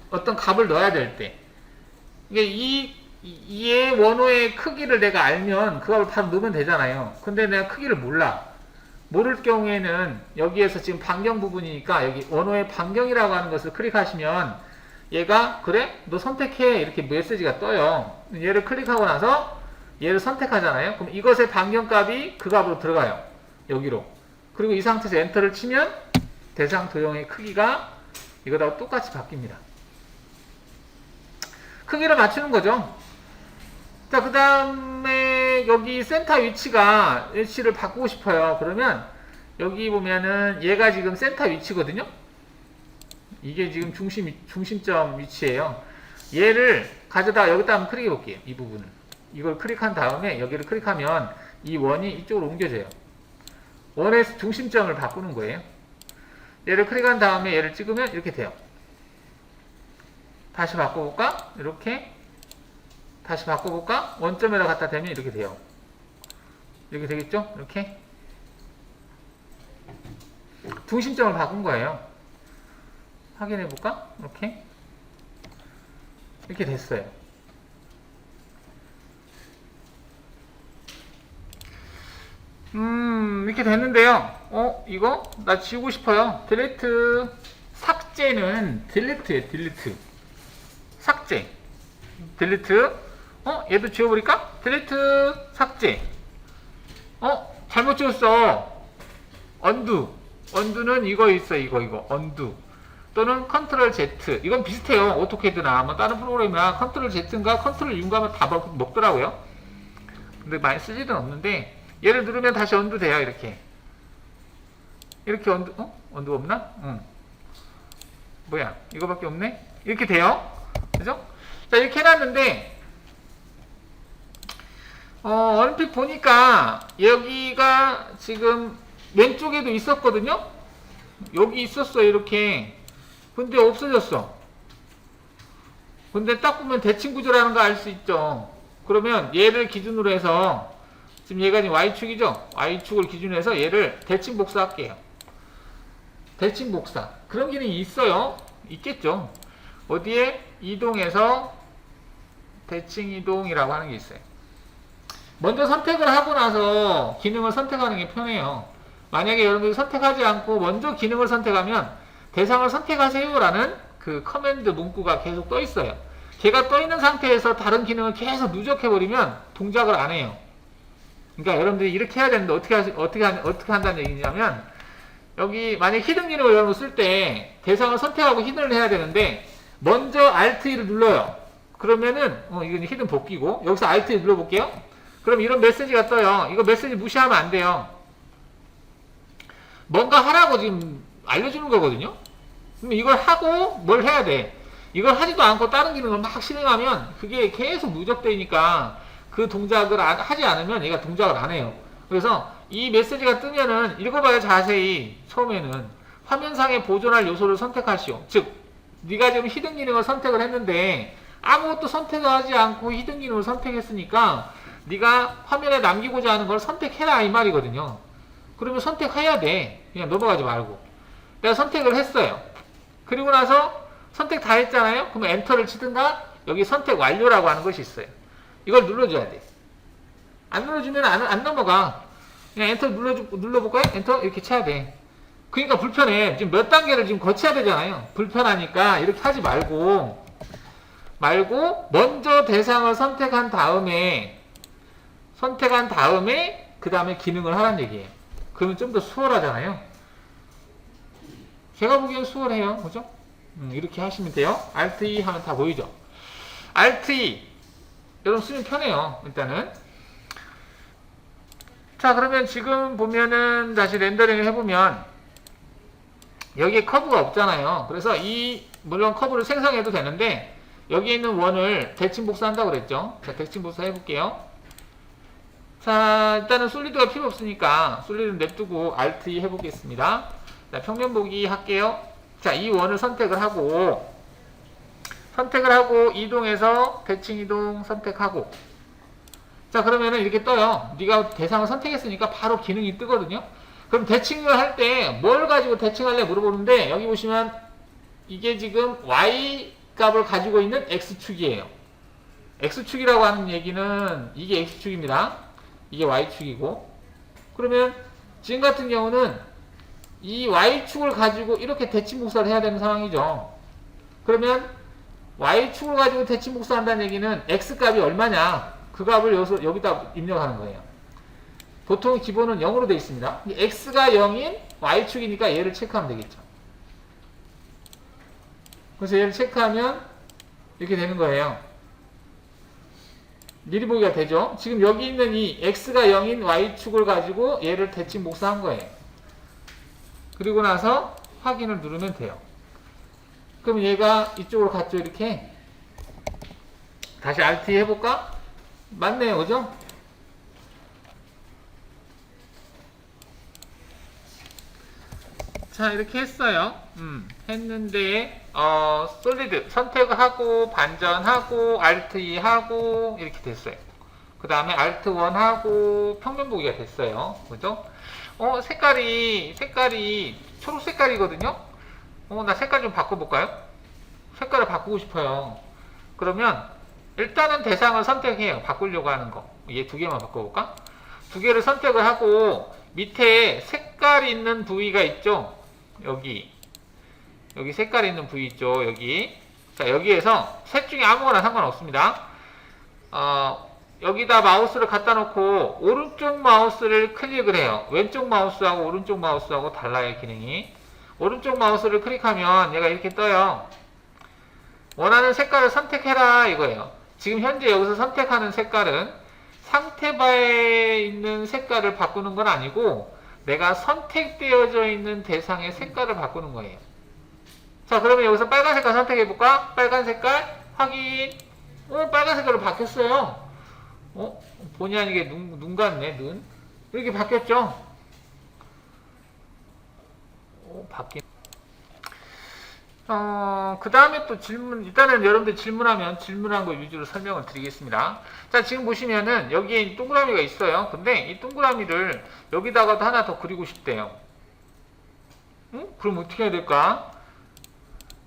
어떤 값을 넣어야 될 때. 이게 이의 원호의 크기를 내가 알면 그 값을 바로 넣으면 되잖아요. 근데 내가 크기를 몰라. 모를 경우에는 여기에서 지금 반경 부분이니까 여기 원호의 반경이라고 하는 것을 클릭하시면 얘가 그래? 너 선택해. 이렇게 메시지가 떠요. 얘를 클릭하고 나서 얘를 선택하잖아요. 그럼 이것의 반경값이 그 값으로 들어가요. 여기로. 그리고 이 상태에서 엔터를 치면 대상 도형의 크기가 이거하고 똑같이 바뀝니다. 크기를 맞추는 거죠. 자, 그 다음에 여기 센터 위치를 바꾸고 싶어요. 그러면 여기 보면은 얘가 지금 센터 위치거든요. 이게 지금 중심점 위치예요. 얘를 가져다 여기다 한번 클릭해 볼게요. 이 부분을. 이걸 클릭한 다음에 여기를 클릭하면 이 원이 이쪽으로 옮겨져요. 원의 중심점을 바꾸는 거예요. 얘를 클릭한 다음에 얘를 찍으면 이렇게 돼요. 다시 바꿔볼까? 이렇게. 다시 바꿔볼까? 원점에다 갖다 대면 이렇게 돼요. 이렇게 되겠죠? 이렇게. 중심점을 바꾼 거예요. 확인해볼까? 이렇게. 이렇게 됐어요. 이렇게 됐는데요. 이거? 나 지우고 싶어요. 딜리트. 삭제는 딜리트예요, 딜리트. 삭제. 딜리트. 얘도 지워버릴까? 딜리트. 삭제. 잘못 지웠어. 언두. 언두는 이거 있어, 이거. 언두. 또는 컨트롤 Z. 이건 비슷해요. 오토캐드나 뭐 다른 프로그램이나 컨트롤 Z인가 컨트롤 U인가 하면 다 먹더라고요. 근데 많이 쓸 일은 없는데 얘를 누르면 다시 언두 돼요. 이렇게 언두. 언두 없나? 응. 뭐야? 이거밖에 없네? 이렇게 돼요. 그죠? 자, 이렇게 해놨는데 얼핏 보니까 여기가 지금 왼쪽에도 있었거든요. 여기 있었어, 이렇게. 근데 없어졌어. 근데 딱 보면 대칭 구조라는 거 알 수 있죠. 그러면 얘를 기준으로 해서 지금 얘가 지금 Y축이죠. Y축을 기준으로 해서 얘를 대칭 복사할게요. 대칭 복사. 그런 기능이 있어요. 있겠죠. 어디에? 이동해서 대칭 이동이라고 하는 게 있어요. 먼저 선택을 하고 나서 기능을 선택하는 게 편해요. 만약에 여러분들이 선택하지 않고 먼저 기능을 선택하면 대상을 선택하세요 라는 그 커맨드 문구가 계속 떠 있어요. 걔가 떠 있는 상태에서 다른 기능을 계속 누적해버리면 동작을 안 해요. 그러니까 여러분들이 이렇게 해야 되는데 어떻게 한다는 얘기냐면 여기 만약 히든 기능을 여러분 쓸 때 대상을 선택하고 히든을 해야 되는데 먼저 Alt-E를 눌러요. 그러면은 이건 히든 벗기고 여기서 Alt-E 눌러볼게요. 그럼 이런 메시지가 떠요. 이거 메시지 무시하면 안 돼요. 뭔가 하라고 지금 알려주는 거거든요. 그럼 이걸 하고 뭘 해야 돼. 이걸 하지도 않고 다른 기능을 막 실행하면 그게 계속 누적되니까 그 동작을 하지 않으면 얘가 동작을 안 해요. 그래서 이 메시지가 뜨면은 읽어봐요. 자세히. 처음에는 화면상에 보존할 요소를 선택하시오. 즉 네가 지금 히든 기능을 선택을 했는데 아무것도 선택하지 않고 히든 기능을 선택했으니까 네가 화면에 남기고자 하는 걸 선택해라 이 말이거든요. 그러면 선택해야 돼. 그냥 넘어가지 말고. 내가 선택을 했어요. 그리고 나서 선택 다 했잖아요. 그러면 엔터를 치든가 여기 선택 완료라고 하는 것이 있어요. 이걸 눌러줘야 돼. 안 눌러주면 안 넘어가. 그냥 엔터 눌러볼까요? 엔터 이렇게 쳐야 돼. 그러니까 불편해. 지금 몇 단계를 지금 거쳐야 되잖아요. 불편하니까 이렇게 하지 말고 먼저 대상을 선택한 다음에 그 다음에 기능을 하라는 얘기예요. 그러면 좀 더 수월하잖아요. 제가 보기엔 수월해요. 그죠? 이렇게 하시면 돼요. Alt E 하면 다 보이죠? Alt E. 여러분 쓰면 편해요. 일단은. 자, 그러면 지금 보면은 다시 렌더링을 해보면 여기에 커브가 없잖아요. 그래서 물론 커브를 생성해도 되는데 여기에 있는 원을 대칭 복사한다고 그랬죠. 자, 대칭 복사 해볼게요. 자, 일단은 솔리드가 필요 없으니까 솔리드 냅두고 Alt E 해보겠습니다. 자, 평면 보기 할게요. 자, 이 원을 선택을 하고 이동해서 대칭 이동 선택하고, 자, 그러면은 이렇게 떠요. 네가 대상을 선택했으니까 바로 기능이 뜨거든요. 그럼 대칭을 할 때 뭘 가지고 대칭할래 물어보는데 여기 보시면 이게 지금 Y 값을 가지고 있는 X축이에요. X축이라고 하는 얘기는 이게 X축입니다. 이게 Y축이고, 그러면 지금 같은 경우는 이 Y축을 가지고 이렇게 대칭 복사를 해야 되는 상황이죠. 그러면 Y축을 가지고 대칭 복사한다는 얘기는 X값이 얼마냐, 그 값을 여기다 입력하는 거예요. 보통 기본은 0으로 되어 있습니다. X가 0인 Y축이니까 얘를 체크하면 되겠죠. 그래서 얘를 체크하면 이렇게 되는 거예요. 미리 보기가 되죠. 지금 여기 있는 이 X가 0인 Y축을 가지고 얘를 대칭 복사한 거예요. 그리고 나서 확인을 누르면 돼요. 그럼 얘가 이쪽으로 갔죠. 이렇게. 다시 Alt 해볼까? 맞네요. 그죠? 자, 이렇게 했어요. 했는데 솔리드 선택을 하고 반전하고 Alt E 하고 이렇게 됐어요. 그 다음에 Alt 1 하고 평면 보기가 됐어요. 그죠? 색깔이 초록 색깔이거든요. 나 색깔 좀 바꿔볼까요? 색깔을 바꾸고 싶어요. 그러면 일단은 대상을 선택해요. 바꾸려고 하는 거. 얘 두 개만 바꿔볼까? 두 개를 선택을 하고 밑에 색깔 있는 부위가 있죠. 여기 색깔 있는 부위 있죠. 여기. 자, 여기에서 색 중에 아무거나 상관없습니다. 여기다 마우스를 갖다 놓고 오른쪽 마우스를 클릭을 해요. 왼쪽 마우스하고 오른쪽 마우스하고 달라요, 기능이. 오른쪽 마우스를 클릭하면 얘가 이렇게 떠요. 원하는 색깔을 선택해라 이거예요. 지금 현재 여기서 선택하는 색깔은 상태바에 있는 색깔을 바꾸는 건 아니고 내가 선택되어져 있는 대상의 색깔을 바꾸는 거예요. 자, 그러면 여기서 빨간 색깔 선택해볼까? 빨간 색깔 확인. 빨간 색깔로 바뀌었어요. 본의 아니게 눈 같네, 눈. 이렇게 바뀌었죠? 바뀐. 그 다음에 또 질문, 일단은 여러분들 질문한 거 위주로 설명을 드리겠습니다. 자, 지금 보시면은 여기에 동그라미가 있어요. 근데 이 동그라미를 여기다가도 하나 더 그리고 싶대요. 그럼 어떻게 해야 될까?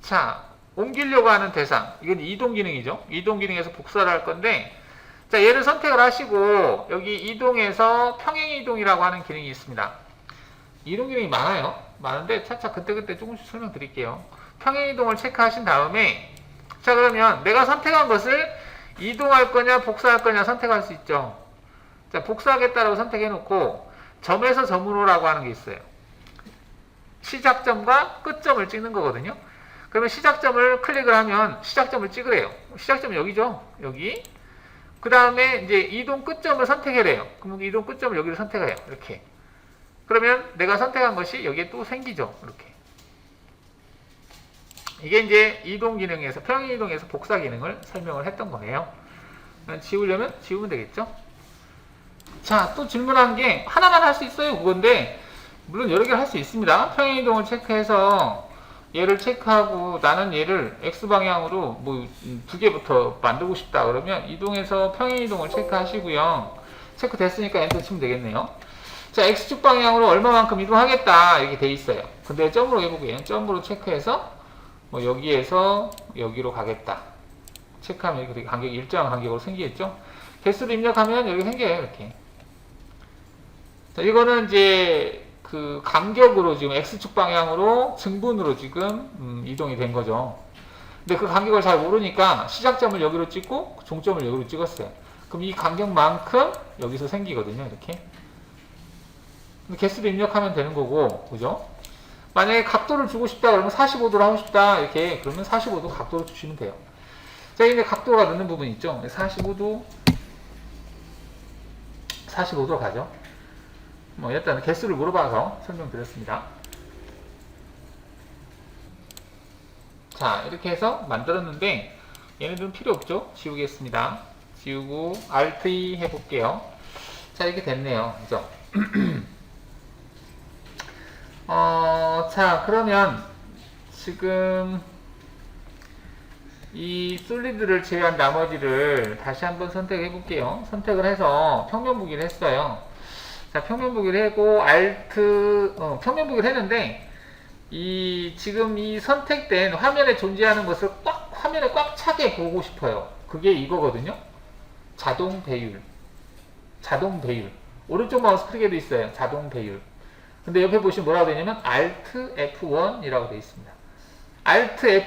자, 옮기려고 하는 대상. 이건 이동 기능이죠. 이동 기능에서 복사를 할 건데, 자, 얘를 선택을 하시고 여기 이동해서 평행 이동이라고 하는 기능이 있습니다. 이동 기능이 많은데 차차 그때그때 조금씩 설명드릴게요. 평행 이동을 체크하신 다음에, 자, 그러면 내가 선택한 것을 이동할 거냐 복사할 거냐 선택할 수 있죠. 자, 복사하겠다라고 선택해 놓고 점에서 점으로라고 하는 게 있어요. 시작점과 끝점을 찍는 거거든요. 그러면 시작점을 클릭을 하면 시작점을 찍으래요. 시작점은 여기죠. 여기. 그 다음에 이제 이동 끝점을 선택해래요. 그럼 이동 끝점을 여기를 선택해요. 이렇게. 그러면 내가 선택한 것이 여기에 또 생기죠. 이렇게. 이게 이제 이동 기능에서, 평행 이동에서 복사 기능을 설명을 했던 거예요. 지우려면 지우면 되겠죠? 자, 또 질문한 게 하나만 할 수 있어요. 그건데, 물론 여러 개를 할 수 있습니다. 평행 이동을 체크해서 얘를 체크하고 나는 얘를 X방향으로 뭐 두 개부터 만들고 싶다. 그러면 이동해서 평행 이동을 체크하시고요. 체크 됐으니까 엔터 치면 되겠네요. 자, X축 방향으로 얼마만큼 이동하겠다. 이렇게 돼 있어요. 근데 점으로 해보게요. 점으로 체크해서 뭐 여기에서 여기로 가겠다. 체크하면 이렇게 간격이 일정한 간격으로 생기겠죠? 개수를 입력하면 여기 생겨요. 이렇게. 자, 이거는 이제 그 간격으로 지금 X축 방향으로 증분으로 지금 이동이 된 거죠. 근데 그 간격을 잘 모르니까 시작점을 여기로 찍고 종점을 여기로 찍었어요. 그럼 이 간격만큼 여기서 생기거든요. 이렇게. 개수를 입력하면 되는 거고, 그죠? 만약에 각도를 주고 싶다 그러면 45도로 하고 싶다 이렇게 그러면 45도 각도를 주시면 돼요. 자, 이제 각도가 넣는 부분 있죠. 45도 가죠. 뭐 일단 개수를 물어봐서 설명드렸습니다. 자, 이렇게 해서 만들었는데 얘네들은 필요 없죠. 지우겠습니다. 지우고 Alt E 해볼게요. 자, 이렇게 됐네요. 그죠? 자, 그러면 지금 이 솔리드를 제외한 나머지를 다시 한번 선택해 볼게요. 선택을 해서 평면 보기를 했어요. 자, 평면 보기를 하고 평면 보기를 했는데 지금 이 선택된 화면에 존재하는 것을 화면에 꽉 차게 보고 싶어요. 그게 이거거든요. 자동 배율. 오른쪽 마우스 클릭에도 있어요. 자동 배율. 근데 옆에 보시면 뭐라고 되냐면 Alt F1이라고 되어 있습니다. Alt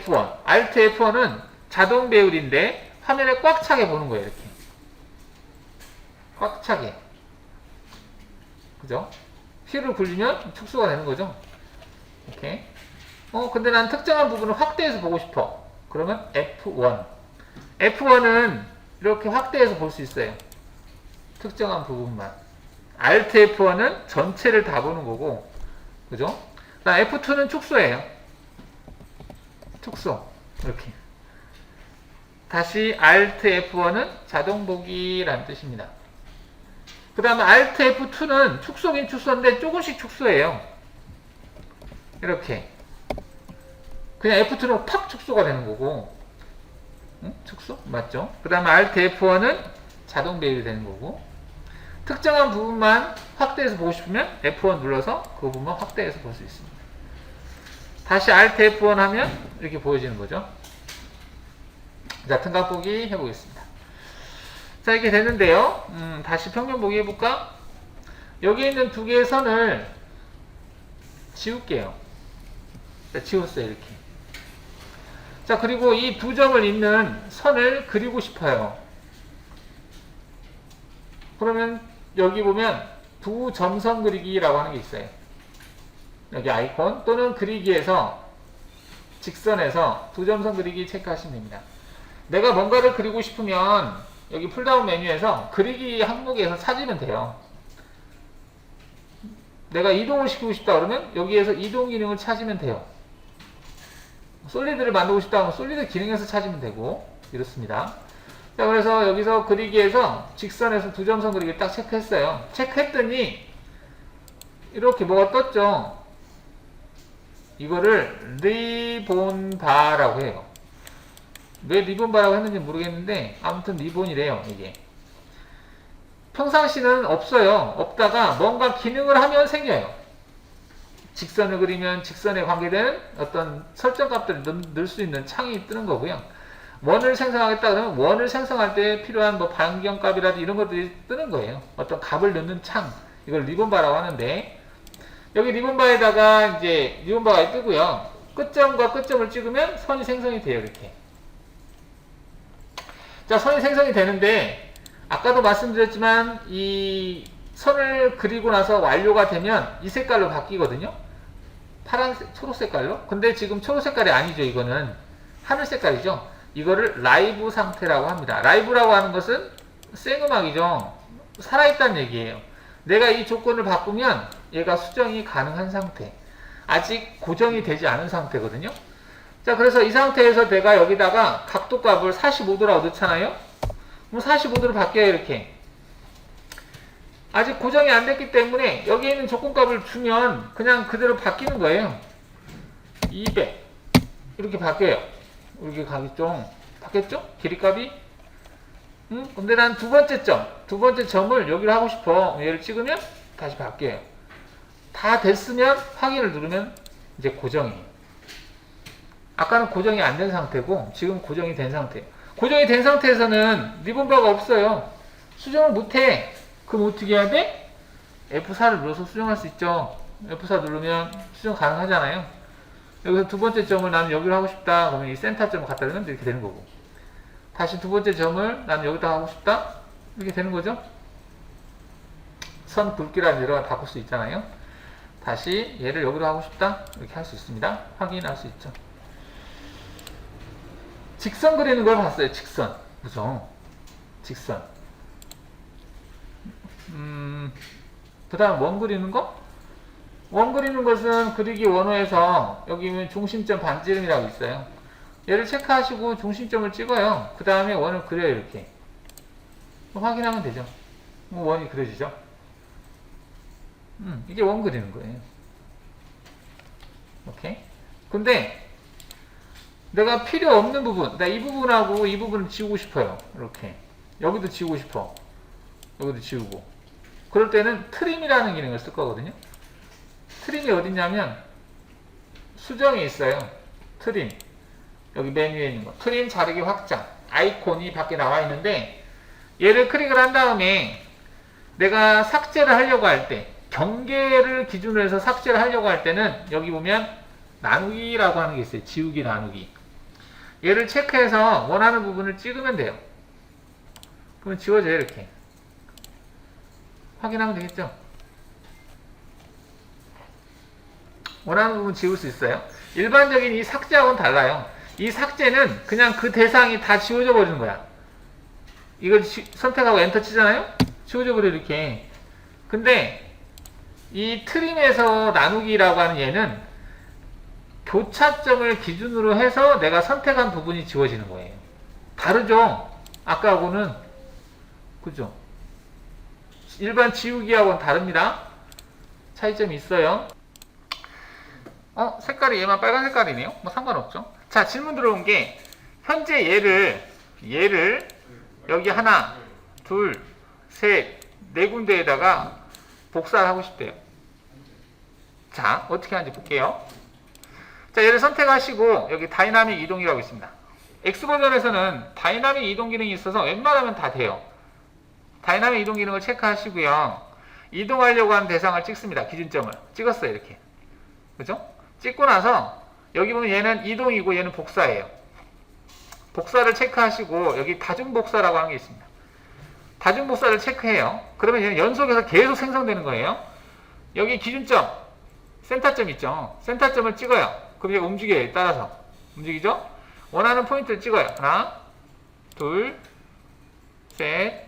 F1은 자동 배율인데 화면에 꽉 차게 보는 거예요. 이렇게 꽉 차게. 그죠? 휠을 굴리면 축소가 되는 거죠. 이렇게. 근데 난 특정한 부분을 확대해서 보고 싶어. 그러면 F1은 이렇게 확대해서 볼 수 있어요. 특정한 부분만. Alt F1은 전체를 다 보는 거고, 그죠? F2는 축소예요. 축소. 이렇게. 다시 Alt F1은 자동 보기라는 뜻입니다. 그 다음에 Alt F2는 축소긴 축소인데 조금씩 축소해요. 이렇게. 그냥 F2는 팍 축소가 되는 거고, 축소? 맞죠? 그 다음에 Alt F1은 자동 배열이 되는 거고, 특정한 부분만 확대해서 보고 싶으면 F1 눌러서 그 부분만 확대해서 볼 수 있습니다. 다시 Alt F1 하면 이렇게 보여지는 거죠. 자, 등각 보기 해보겠습니다. 자, 이렇게 됐는데요. 다시 평면 보기 해볼까? 여기 있는 두 개의 선을 지울게요. 자, 지웠어요. 이렇게. 자, 그리고 이 두 점을 잇는 선을 그리고 싶어요. 그러면 여기 보면 두 점선 그리기라고 하는 게 있어요. 여기 아이콘 또는 그리기에서 직선에서 두 점선 그리기 체크하시면 됩니다. 내가 뭔가를 그리고 싶으면 여기 풀다운 메뉴에서 그리기 항목에서 찾으면 돼요. 내가 이동을 시키고 싶다 그러면 여기에서 이동 기능을 찾으면 돼요. 솔리드를 만들고 싶다 하면 솔리드 기능에서 찾으면 되고 이렇습니다. 자, 그래서 여기서 그리기에서 직선에서 두 점선 그리기 딱 체크했어요. 체크했더니 이렇게 뭐가 떴죠. 이거를 리본바라고 해요. 왜 리본바라고 했는지 모르겠는데 아무튼 리본이래요. 이게 평상시는 없어요. 없다가 뭔가 기능을 하면 생겨요. 직선을 그리면 직선에 관계된 어떤 설정값들을 넣을 수 있는 창이 뜨는 거고요. 원을 생성하겠다 그러면 원을 생성할 때 필요한 뭐 반경값이라든지 이런 것들이 뜨는 거예요. 어떤 값을 넣는 창. 이걸 리본바라고 하는데 여기 리본바에다가 이제 리본바가 뜨고요. 끝점과 끝점을 찍으면 선이 생성이 돼요. 이렇게. 자, 선이 생성이 되는데 아까도 말씀드렸지만 이 선을 그리고 나서 완료가 되면 이 색깔로 바뀌거든요. 파란색, 초록 색깔로. 근데 지금 초록 색깔이 아니죠. 이거는 하늘 색깔이죠. 이거를 라이브 상태라고 합니다. 라이브라고 하는 것은 생음악이죠. 살아있다는 얘기예요. 내가 이 조건을 바꾸면 얘가 수정이 가능한 상태. 아직 고정이 되지 않은 상태거든요. 자, 그래서 이 상태에서 내가 여기다가 각도 값을 45도라고 넣잖아요. 그럼 45도로 바뀌어요. 이렇게. 아직 고정이 안 됐기 때문에 여기 있는 조건값을 주면 그냥 그대로 바뀌는 거예요. 200 이렇게 바뀌어요. 이렇게 가겠죠. 바뀌었죠? 길이값이. 근데 난 두 번째 점을 여기로 하고 싶어. 얘를 찍으면 다시 바뀌어요. 다 됐으면 확인을 누르면 이제 고정이에요. 아까는 고정이 안 된 상태고 지금 고정이 된 상태예요. 고정이 된 상태에서는 리본바가 없어요. 수정을 못해. 그럼 어떻게 해야 돼? F4를 눌러서 수정할 수 있죠. F4 누르면 수정 가능하잖아요. 여기서 두 번째 점을 나는 여기로 하고 싶다. 그러면 이 센터점을 갖다 대면 이렇게 되는 거고. 다시 두 번째 점을 나는 여기다 하고 싶다. 이렇게 되는 거죠. 선 굵기라는 여러 가지 바꿀 수 있잖아요. 다시 얘를 여기로 하고 싶다 이렇게 할 수 있습니다. 확인할 수 있죠. 직선 그리는 걸 봤어요. 직선. 그죠? 직선. 그 다음 원 그리는 거? 원 그리는 것은 그리기 원호에서 여기 보면 중심점 반지름이라고 있어요. 얘를 체크하시고 중심점을 찍어요. 그 다음에 원을 그려요. 이렇게 확인하면 되죠. 원이 그려지죠. 이게 원 그리는 거예요. 오케이. 근데 내가 필요 없는 부분, 나 이 부분하고 이 부분을 지우고 싶어요. 이렇게 여기도 지우고 싶어. 여기도 지우고. 그럴 때는 트림이라는 기능을 쓸 거거든요. 트림이 어딨냐면 수정에 있어요. 트림. 여기 메뉴에 있는 거. 트림 자르기 확장. 아이콘이 밖에 나와 있는데 얘를 클릭을 한 다음에 내가 삭제를 하려고 할 때, 경계를 기준으로 해서 삭제를 하려고 할 때는 여기 보면 나누기라고 하는 게 있어요. 지우기 나누기. 얘를 체크해서 원하는 부분을 찍으면 돼요. 그러면 지워져요. 이렇게 확인하면 되겠죠. 원하는 부분 지울 수 있어요. 일반적인 이 삭제하고는 달라요. 이 삭제는 그냥 그 대상이 다 지워져 버리는 거야. 이걸 선택하고 엔터 치잖아요. 지워져 버려 이렇게. 근데 이 트림에서 나누기라고 하는 얘는 교차점을 기준으로 해서 내가 선택한 부분이 지워지는 거예요. 다르죠? 아까하고는. 그죠? 일반 지우기하고는 다릅니다. 차이점이 있어요. 색깔이 얘만 빨간 색깔이네요. 뭐 상관없죠. 자, 질문 들어온 게 현재 얘를 여기 하나, 둘, 셋, 네 군데에다가 복사를 하고 싶대요. 자, 어떻게 하는지 볼게요. 자, 얘를 선택하시고 여기 다이나믹 이동이라고 있습니다. X버전에서는 다이나믹 이동 기능이 있어서 웬만하면 다 돼요. 다이나믹 이동 기능을 체크하시고요. 이동하려고 하는 대상을 찍습니다. 기준점을 찍었어요. 이렇게. 그죠? 찍고 나서 여기 보면 얘는 이동이고 얘는 복사예요. 복사를 체크하시고 여기 다중복사라고 하는 게 있습니다. 다중복사를 체크해요. 그러면 얘는 연속해서 계속 생성되는 거예요. 여기 기준점, 센터점 있죠. 센터점을 찍어요. 그럼 얘가 움직여요. 따라서 움직이죠. 원하는 포인트를 찍어요. 하나, 둘, 셋,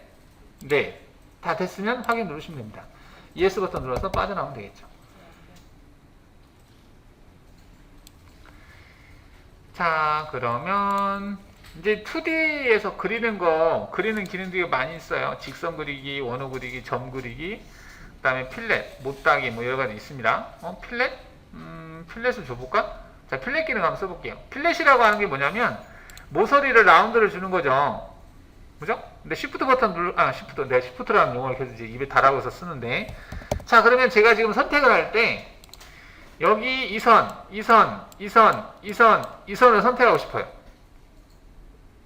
넷. 다 됐으면 확인 누르시면 됩니다. ES 버튼 눌러서 빠져나오면 되겠죠. 자, 그러면 이제 2D에서 그리는 기능들이 많이 있어요. 직선 그리기, 원호 그리기, 점 그리기, 그 다음에 필렛, 못따기 뭐 여러 가지 있습니다. 필렛? 필렛을 줘볼까? 자, 필렛 기능 한번 써볼게요. 필렛이라고 하는 게 뭐냐면 모서리를 라운드를 주는 거죠. 그죠? 근데 시프트 버튼 내가 시프트라는 용어를 계속 이제 입에 달아서 쓰는데, 자, 그러면 제가 지금 선택을 할 때 여기 이 선을 선택하고 싶어요.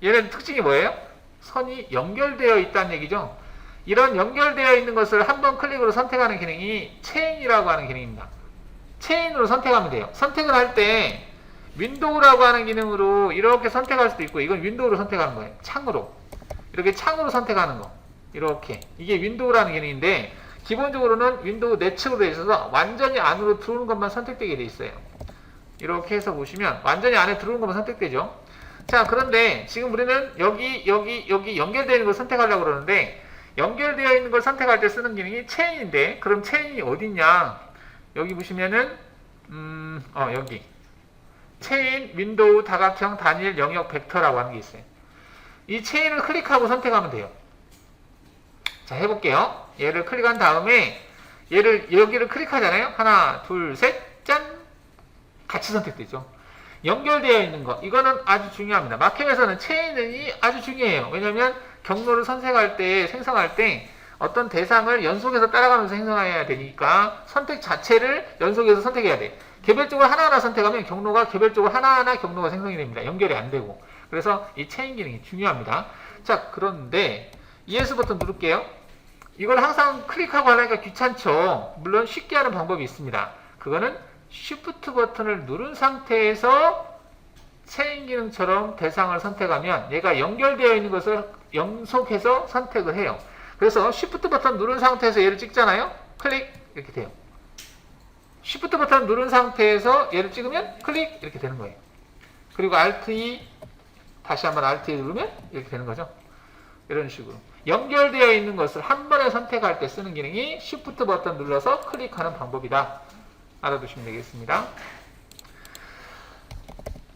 얘는 특징이 뭐예요? 선이 연결되어 있다는 얘기죠. 이런 연결되어 있는 것을 한 번 클릭으로 선택하는 기능이 체인이라고 하는 기능입니다. 체인으로 선택하면 돼요. 선택을 할 때 윈도우라고 하는 기능으로 이렇게 선택할 수도 있고, 이건 윈도우로 선택하는 거예요. 창으로. 이렇게 창으로 선택하는 거. 이렇게. 이게 윈도우라는 기능인데, 기본적으로는 윈도우 내측으로 되어 있어서 완전히 안으로 들어오는 것만 선택되게 되어 있어요. 이렇게 해서 보시면 완전히 안에 들어오는 것만 선택되죠. 자, 그런데 지금 우리는 여기 연결되어 있는 걸 선택하려고 그러는데, 연결되어 있는 걸 선택할 때 쓰는 기능이 체인인데, 그럼 체인이 어딨냐? 여기 보시면은 여기 체인, 윈도우, 다각형, 단일, 영역, 벡터라고 하는 게 있어요. 이 체인을 클릭하고 선택하면 돼요. 자, 해볼게요. 얘를 클릭한 다음에 얘를 여기를 클릭하잖아요. 하나, 둘, 셋, 짠! 같이 선택되죠. 연결되어 있는 거, 이거는 아주 중요합니다. 마켓에서는 체인이 아주 중요해요. 왜냐하면 경로를 생성할 때 어떤 대상을 연속해서 따라가면서 생성해야 되니까 선택 자체를 연속해서 선택해야 돼. 개별적으로 하나하나 선택하면 경로가 개별적으로 하나하나 경로가 생성이 됩니다. 연결이 안 되고. 그래서 이 체인 기능이 중요합니다. 자, 그런데 ES 버튼 누를게요. 이걸 항상 클릭하고 하려니까 귀찮죠. 물론 쉽게 하는 방법이 있습니다. 그거는 Shift 버튼을 누른 상태에서 체인 기능처럼 대상을 선택하면 얘가 연결되어 있는 것을 연속해서 선택을 해요. 그래서 Shift 버튼 누른 상태에서 얘를 찍잖아요. 클릭 이렇게 돼요. Shift 버튼 누른 상태에서 얘를 찍으면 클릭 이렇게 되는 거예요. 그리고 Alt E 다시 한번 Alt E 누르면 이렇게 되는 거죠. 이런 식으로 연결되어 있는 것을 한 번에 선택할 때 쓰는 기능이 Shift 버튼 눌러서 클릭하는 방법이다. 알아두시면 되겠습니다.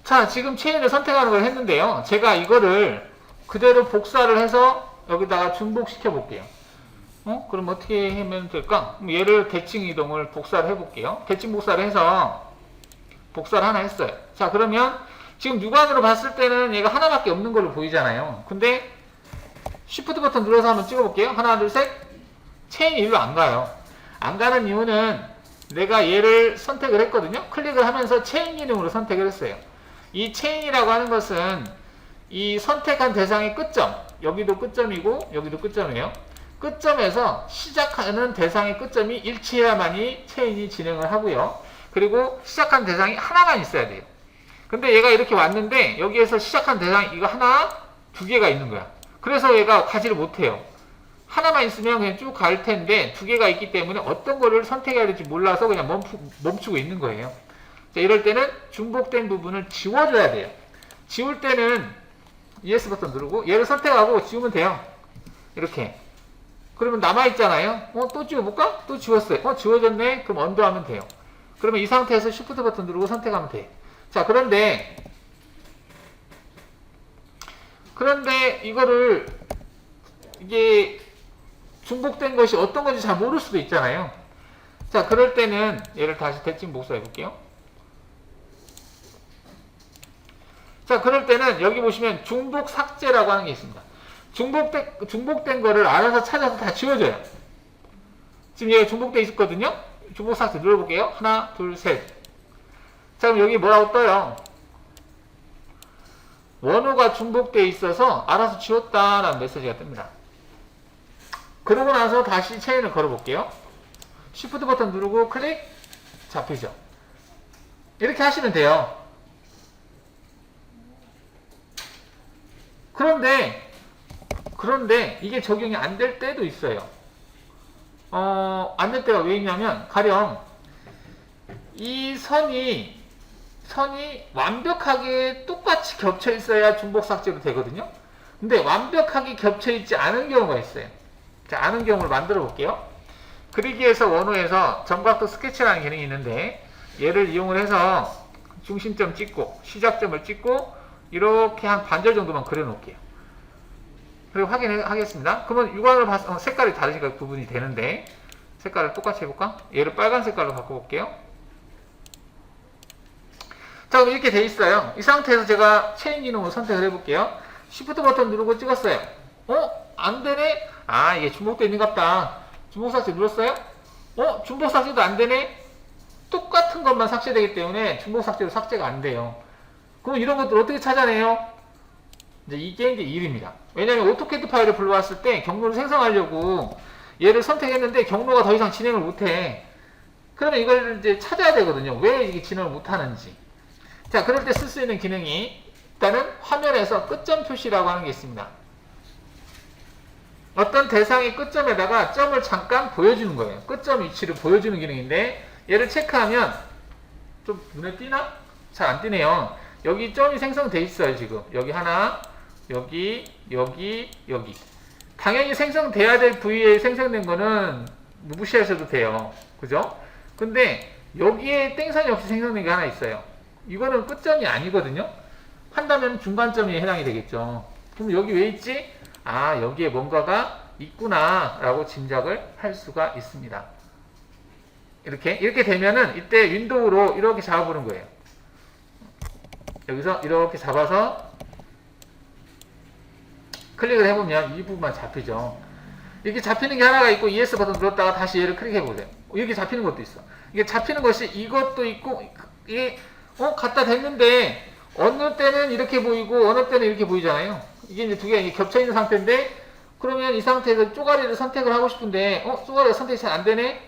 자, 지금 체인을 선택하는 걸 했는데요. 제가 이거를 그대로 복사를 해서 여기다가 중복시켜 볼게요. 그럼 어떻게 하면 될까? 얘를 대칭 이동을 복사를 해볼게요. 대칭 복사를 해서 복사를 하나 했어요. 자, 그러면 지금 육안으로 봤을 때는 얘가 하나밖에 없는 걸로 보이잖아요. 근데 Shift 버튼 눌러서 한번 찍어볼게요. 하나, 둘, 셋. 체인이 일로 안 가요. 안 가는 이유는 내가 얘를 선택을 했거든요. 클릭을 하면서 체인 기능으로 선택을 했어요. 이 체인이라고 하는 것은 이 선택한 대상의 끝점, 여기도 끝점이고 여기도 끝점이에요. 끝점에서 시작하는 대상의 끝점이 일치해야만이 체인이 진행을 하고요. 그리고 시작한 대상이 하나만 있어야 돼요. 근데 얘가 이렇게 왔는데 여기에서 시작한 대상이 이거 하나, 두 개가 있는 거야. 그래서 얘가 가지를 못해요. 하나만 있으면 그냥 쭉 갈 텐데 두 개가 있기 때문에 어떤 거를 선택해야 될지 몰라서 그냥 멈추고 있는 거예요. 자, 이럴 때는 중복된 부분을 지워줘야 돼요. 지울 때는 ES 버튼 누르고 얘를 선택하고 지우면 돼요. 이렇게. 그러면 남아있잖아요. 또 지워볼까? 또 지웠어요. 지워졌네? 그럼 언더하면 돼요. 그러면 이 상태에서 Shift 버튼 누르고 선택하면 돼. 자, 그런데 이거를 이게 중복된 것이 어떤 건지 잘 모를 수도 있잖아요. 자, 그럴 때는 얘를 다시 대칭 복사해 볼게요. 자, 그럴 때는 여기 보시면 중복 삭제라고 하는 게 있습니다. 중복된 거를 알아서 찾아서 다 지워줘요. 지금 얘가 중복돼 있었거든요. 중복 삭제 눌러볼게요. 하나, 둘, 셋. 자, 그럼 여기 뭐라고 떠요? 원호가 중복돼 있어서 알아서 지웠다라는 메시지가 뜹니다. 그러고 나서 다시 체인을 걸어볼게요. Shift 버튼 누르고 클릭, 잡히죠. 이렇게 하시면 돼요. 그런데 이게 적용이 안 될 때도 있어요. 안 될 때가 왜 있냐면 가령 이 선이 완벽하게 똑같이 겹쳐 있어야 중복 삭제도 되거든요. 근데 완벽하게 겹쳐 있지 않은 경우가 있어요. 자, 아는 경우를 만들어 볼게요. 그리기에서 원호에서 점각도 스케치라는 기능이 있는데 얘를 이용을 해서 중심점 찍고 시작점을 찍고 이렇게 한 반절 정도만 그려 놓을게요. 그리고 확인하겠습니다. 그러면 육안으로 봐서 색깔이 다르니까 구분이 되는데 색깔을 똑같이 해볼까? 얘를 빨간 색깔로 바꿔볼게요. 자, 그럼 이렇게 돼 있어요. 이 상태에서 제가 체인 기능을 선택을 해볼게요. Shift 버튼 누르고 찍었어요. 안 되네? 이게 중복돼 있는 것 같다. 중복 삭제 눌렀어요? 중복 삭제도 안 되네? 똑같은 것만 삭제되기 때문에 중복 삭제도 삭제가 안 돼요. 그럼 이런 것들 어떻게 찾아내요? 이게 이제 일입니다. 왜냐면 오토캐드 파일을 불러왔을 때 경로를 생성하려고 얘를 선택했는데 경로가 더 이상 진행을 못해. 그러면 이걸 이제 찾아야 되거든요. 왜 이게 진행을 못하는지. 자, 그럴 때 쓸 수 있는 기능이 일단은 화면에서 끝점 표시라고 하는 게 있습니다. 어떤 대상의 끝점에다가 점을 잠깐 보여주는 거예요. 끝점 위치를 보여주는 기능인데 얘를 체크하면 좀 눈에 띄나? 잘 안 띄네요. 여기 점이 생성돼 있어요. 지금 여기 하나, 여기. 당연히 생성돼야 될 부위에 생성된 거는 무시하셔도 돼요. 그죠? 근데 여기에 땡선이 없이 생성된 게 하나 있어요. 이거는 끝점이 아니거든요. 한다면 중간점에 해당이 되겠죠. 그럼 여기 왜 있지? 여기에 뭔가가 있구나 라고 짐작을 할 수가 있습니다. 이렇게 되면은 이때 윈도우로 이렇게 잡아보는 거예요. 여기서 이렇게 잡아서 클릭을 해보면 이 부분만 잡히죠. 이렇게 잡히는 게 하나가 있고 ES 버튼 눌렀다가 다시 얘를 클릭해보세요. 이렇게 잡히는 것도 있어. 이게 잡히는 것이 이것도 있고 이게 갖다 댔는데 어느 때는 이렇게 보이고 어느 때는 이렇게 보이잖아요. 이게 이제 두 개가 겹쳐있는 상태인데 그러면 이 상태에서 쪼가리를 선택을 하고 싶은데 쪼가리가 선택이 잘 안되네?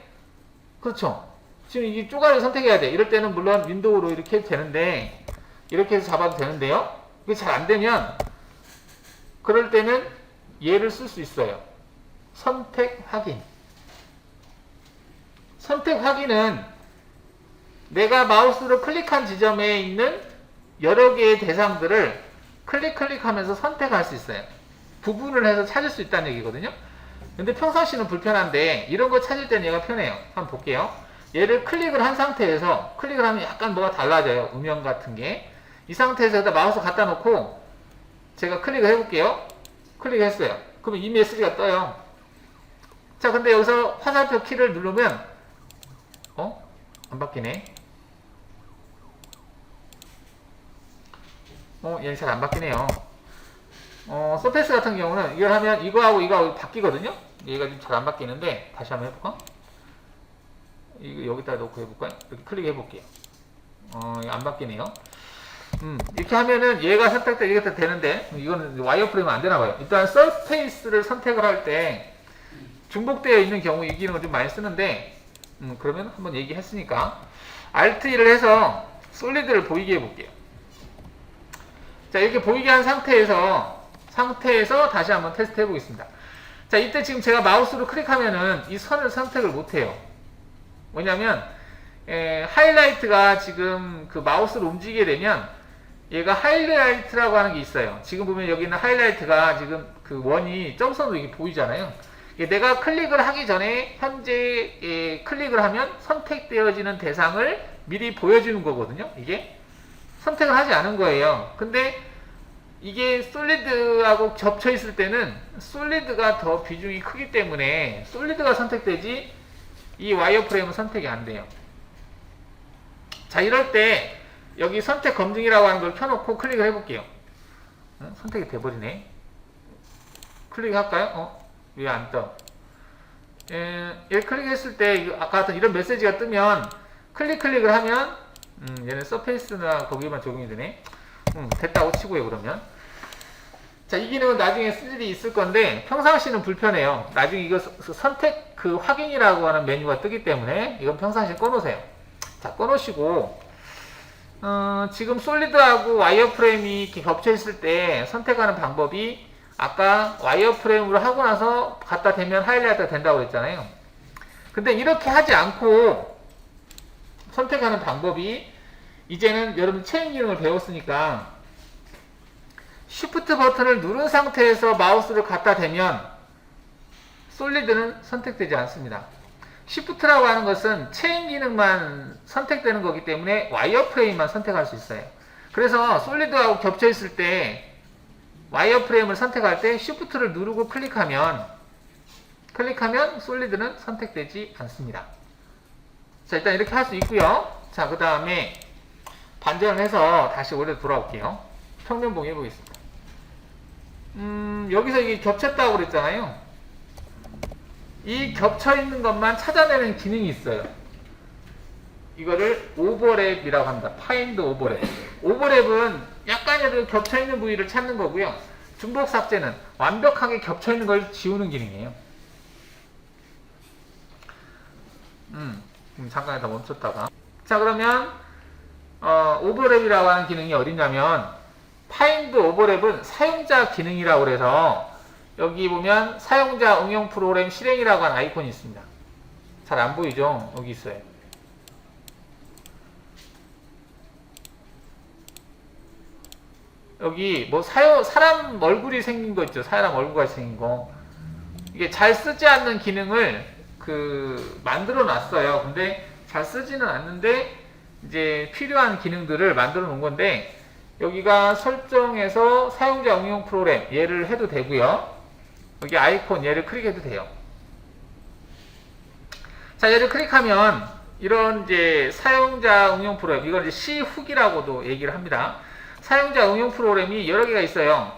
그렇죠. 지금 이 쪼가리를 선택해야 돼. 이럴 때는 물론 윈도우로 이렇게 해도 되는데 이렇게 해서 잡아도 되는데요. 그게 잘 안되면 그럴 때는 얘를 쓸 수 있어요. 선택 확인. 선택 확인은 내가 마우스로 클릭한 지점에 있는 여러 개의 대상들을 클릭하면서 선택할 수 있어요. 구분을 해서 찾을 수 있다는 얘기거든요. 근데 평상시는 불편한데 이런 거 찾을 때는 얘가 편해요. 한번 볼게요. 얘를 클릭을 한 상태에서 클릭을 하면 약간 뭐가 달라져요. 음영 같은 게. 이 상태에서 여기다 마우스 갖다 놓고 제가 클릭을 해볼게요. 클릭했어요. 그러면 이 메시지가 떠요. 자, 근데 여기서 화살표 키를 누르면 안 바뀌네. 얘는 잘 안 바뀌네요. 서페이스 같은 경우는 이걸 하면 이거하고 바뀌거든요. 얘가 좀 잘 안 바뀌는데 다시 한번 해볼까? 이거 여기다 놓고 해볼까요? 이렇게 클릭해볼게요. 안 바뀌네요. 이렇게 하면은 얘가 이렇게 되는데 이거는 와이어프레임은 안 되나봐요. 일단 서페이스를 선택을 할 때 중복되어 있는 경우 이 기능을 좀 많이 쓰는데 그러면 한번 얘기했으니까 Alt 1을 해서 솔리드를 보이게 해볼게요. 자, 이렇게 보이게 한 상태에서 다시 한번 테스트 해보겠습니다. 자, 이때 지금 제가 마우스로 클릭하면은 이 선을 선택을 못해요. 왜냐면 하이라이트가 지금 그 마우스로 움직이게 되면 얘가 하이라이트라고 하는 게 있어요. 지금 보면 여기 있는 하이라이트가 지금 그 원이 점선으로 이게 보이잖아요. 내가 클릭을 하기 전에 현재 클릭을 하면 선택되어지는 대상을 미리 보여주는 거거든요. 이게 선택을 하지 않은 거예요. 근데 이게 솔리드하고 겹쳐 있을 때는 솔리드가 더 비중이 크기 때문에 솔리드가 선택되지 이 와이어프레임은 선택이 안 돼요. 자, 이럴 때 여기 선택 검증이라고 하는 걸 켜놓고 클릭을 해볼게요. 선택이 돼버리네. 클릭할까요? 왜 안 떠? 얘 클릭했을 때 아까 같은 이런 메시지가 뜨면 클릭을 하면 얘는 서페이스나 거기만 적용이 되네. 됐다고 치고요. 그러면 자, 이 기능은 나중에 쓸 일이 있을 건데 평상시는 불편해요. 나중에 이거 선택 그 확인이라고 하는 메뉴가 뜨기 때문에 이건 평상시에 꺼놓으세요. 자, 꺼놓으시고 지금 솔리드하고 와이어프레임이 이렇게 겹쳐 있을 때 선택하는 방법이 아까 와이어프레임으로 하고 나서 갖다 대면 하이라이트가 된다고 했잖아요. 근데 이렇게 하지 않고 선택하는 방법이 이제는 여러분 체인 기능을 배웠으니까 Shift 버튼을 누른 상태에서 마우스를 갖다 대면 솔리드는 선택되지 않습니다. Shift라고 하는 것은 체인 기능만 선택되는 거기 때문에 와이어프레임만 선택할 수 있어요. 그래서 솔리드하고 겹쳐 있을 때 와이어프레임을 선택할 때 Shift를 누르고 클릭하면 솔리드는 선택되지 않습니다. 자, 일단 이렇게 할 수 있고요. 자, 그 다음에 반전을 해서 다시 원래로 돌아올게요. 평면봉 해보겠습니다. 여기서 이게 겹쳤다고 그랬잖아요. 이 겹쳐있는 것만 찾아내는 기능이 있어요. 이거를 오버랩이라고 합니다. 파인드 오버랩. 오버랩은 약간이라도 겹쳐있는 부위를 찾는 거고요. 중복 삭제는 완벽하게 겹쳐있는 걸 지우는 기능이에요. 잠깐 더 멈췄다가. 자, 그러면 오버랩이라고 하는 기능이 어디냐면 파인드 오버랩은 사용자 기능이라고 그래서 여기 보면 사용자 응용 프로그램 실행이라고 하는 아이콘이 있습니다. 잘 안 보이죠? 여기 있어요. 여기 뭐 사람 얼굴이 생긴 거 있죠? 사람 얼굴이 생긴 거. 이게 잘 쓰지 않는 기능을 만들어 놨어요. 근데 잘 쓰지는 않는데 이제 필요한 기능들을 만들어 놓은 건데 여기가 설정에서 사용자 응용 프로그램 얘를 해도 되고요. 여기 아이콘 얘를 클릭해도 돼요. 자, 얘를 클릭하면 이런 이제 사용자 응용 프로그램, 이걸 이제 C훅이라고도 얘기를 합니다. 사용자 응용 프로그램이 여러 개가 있어요.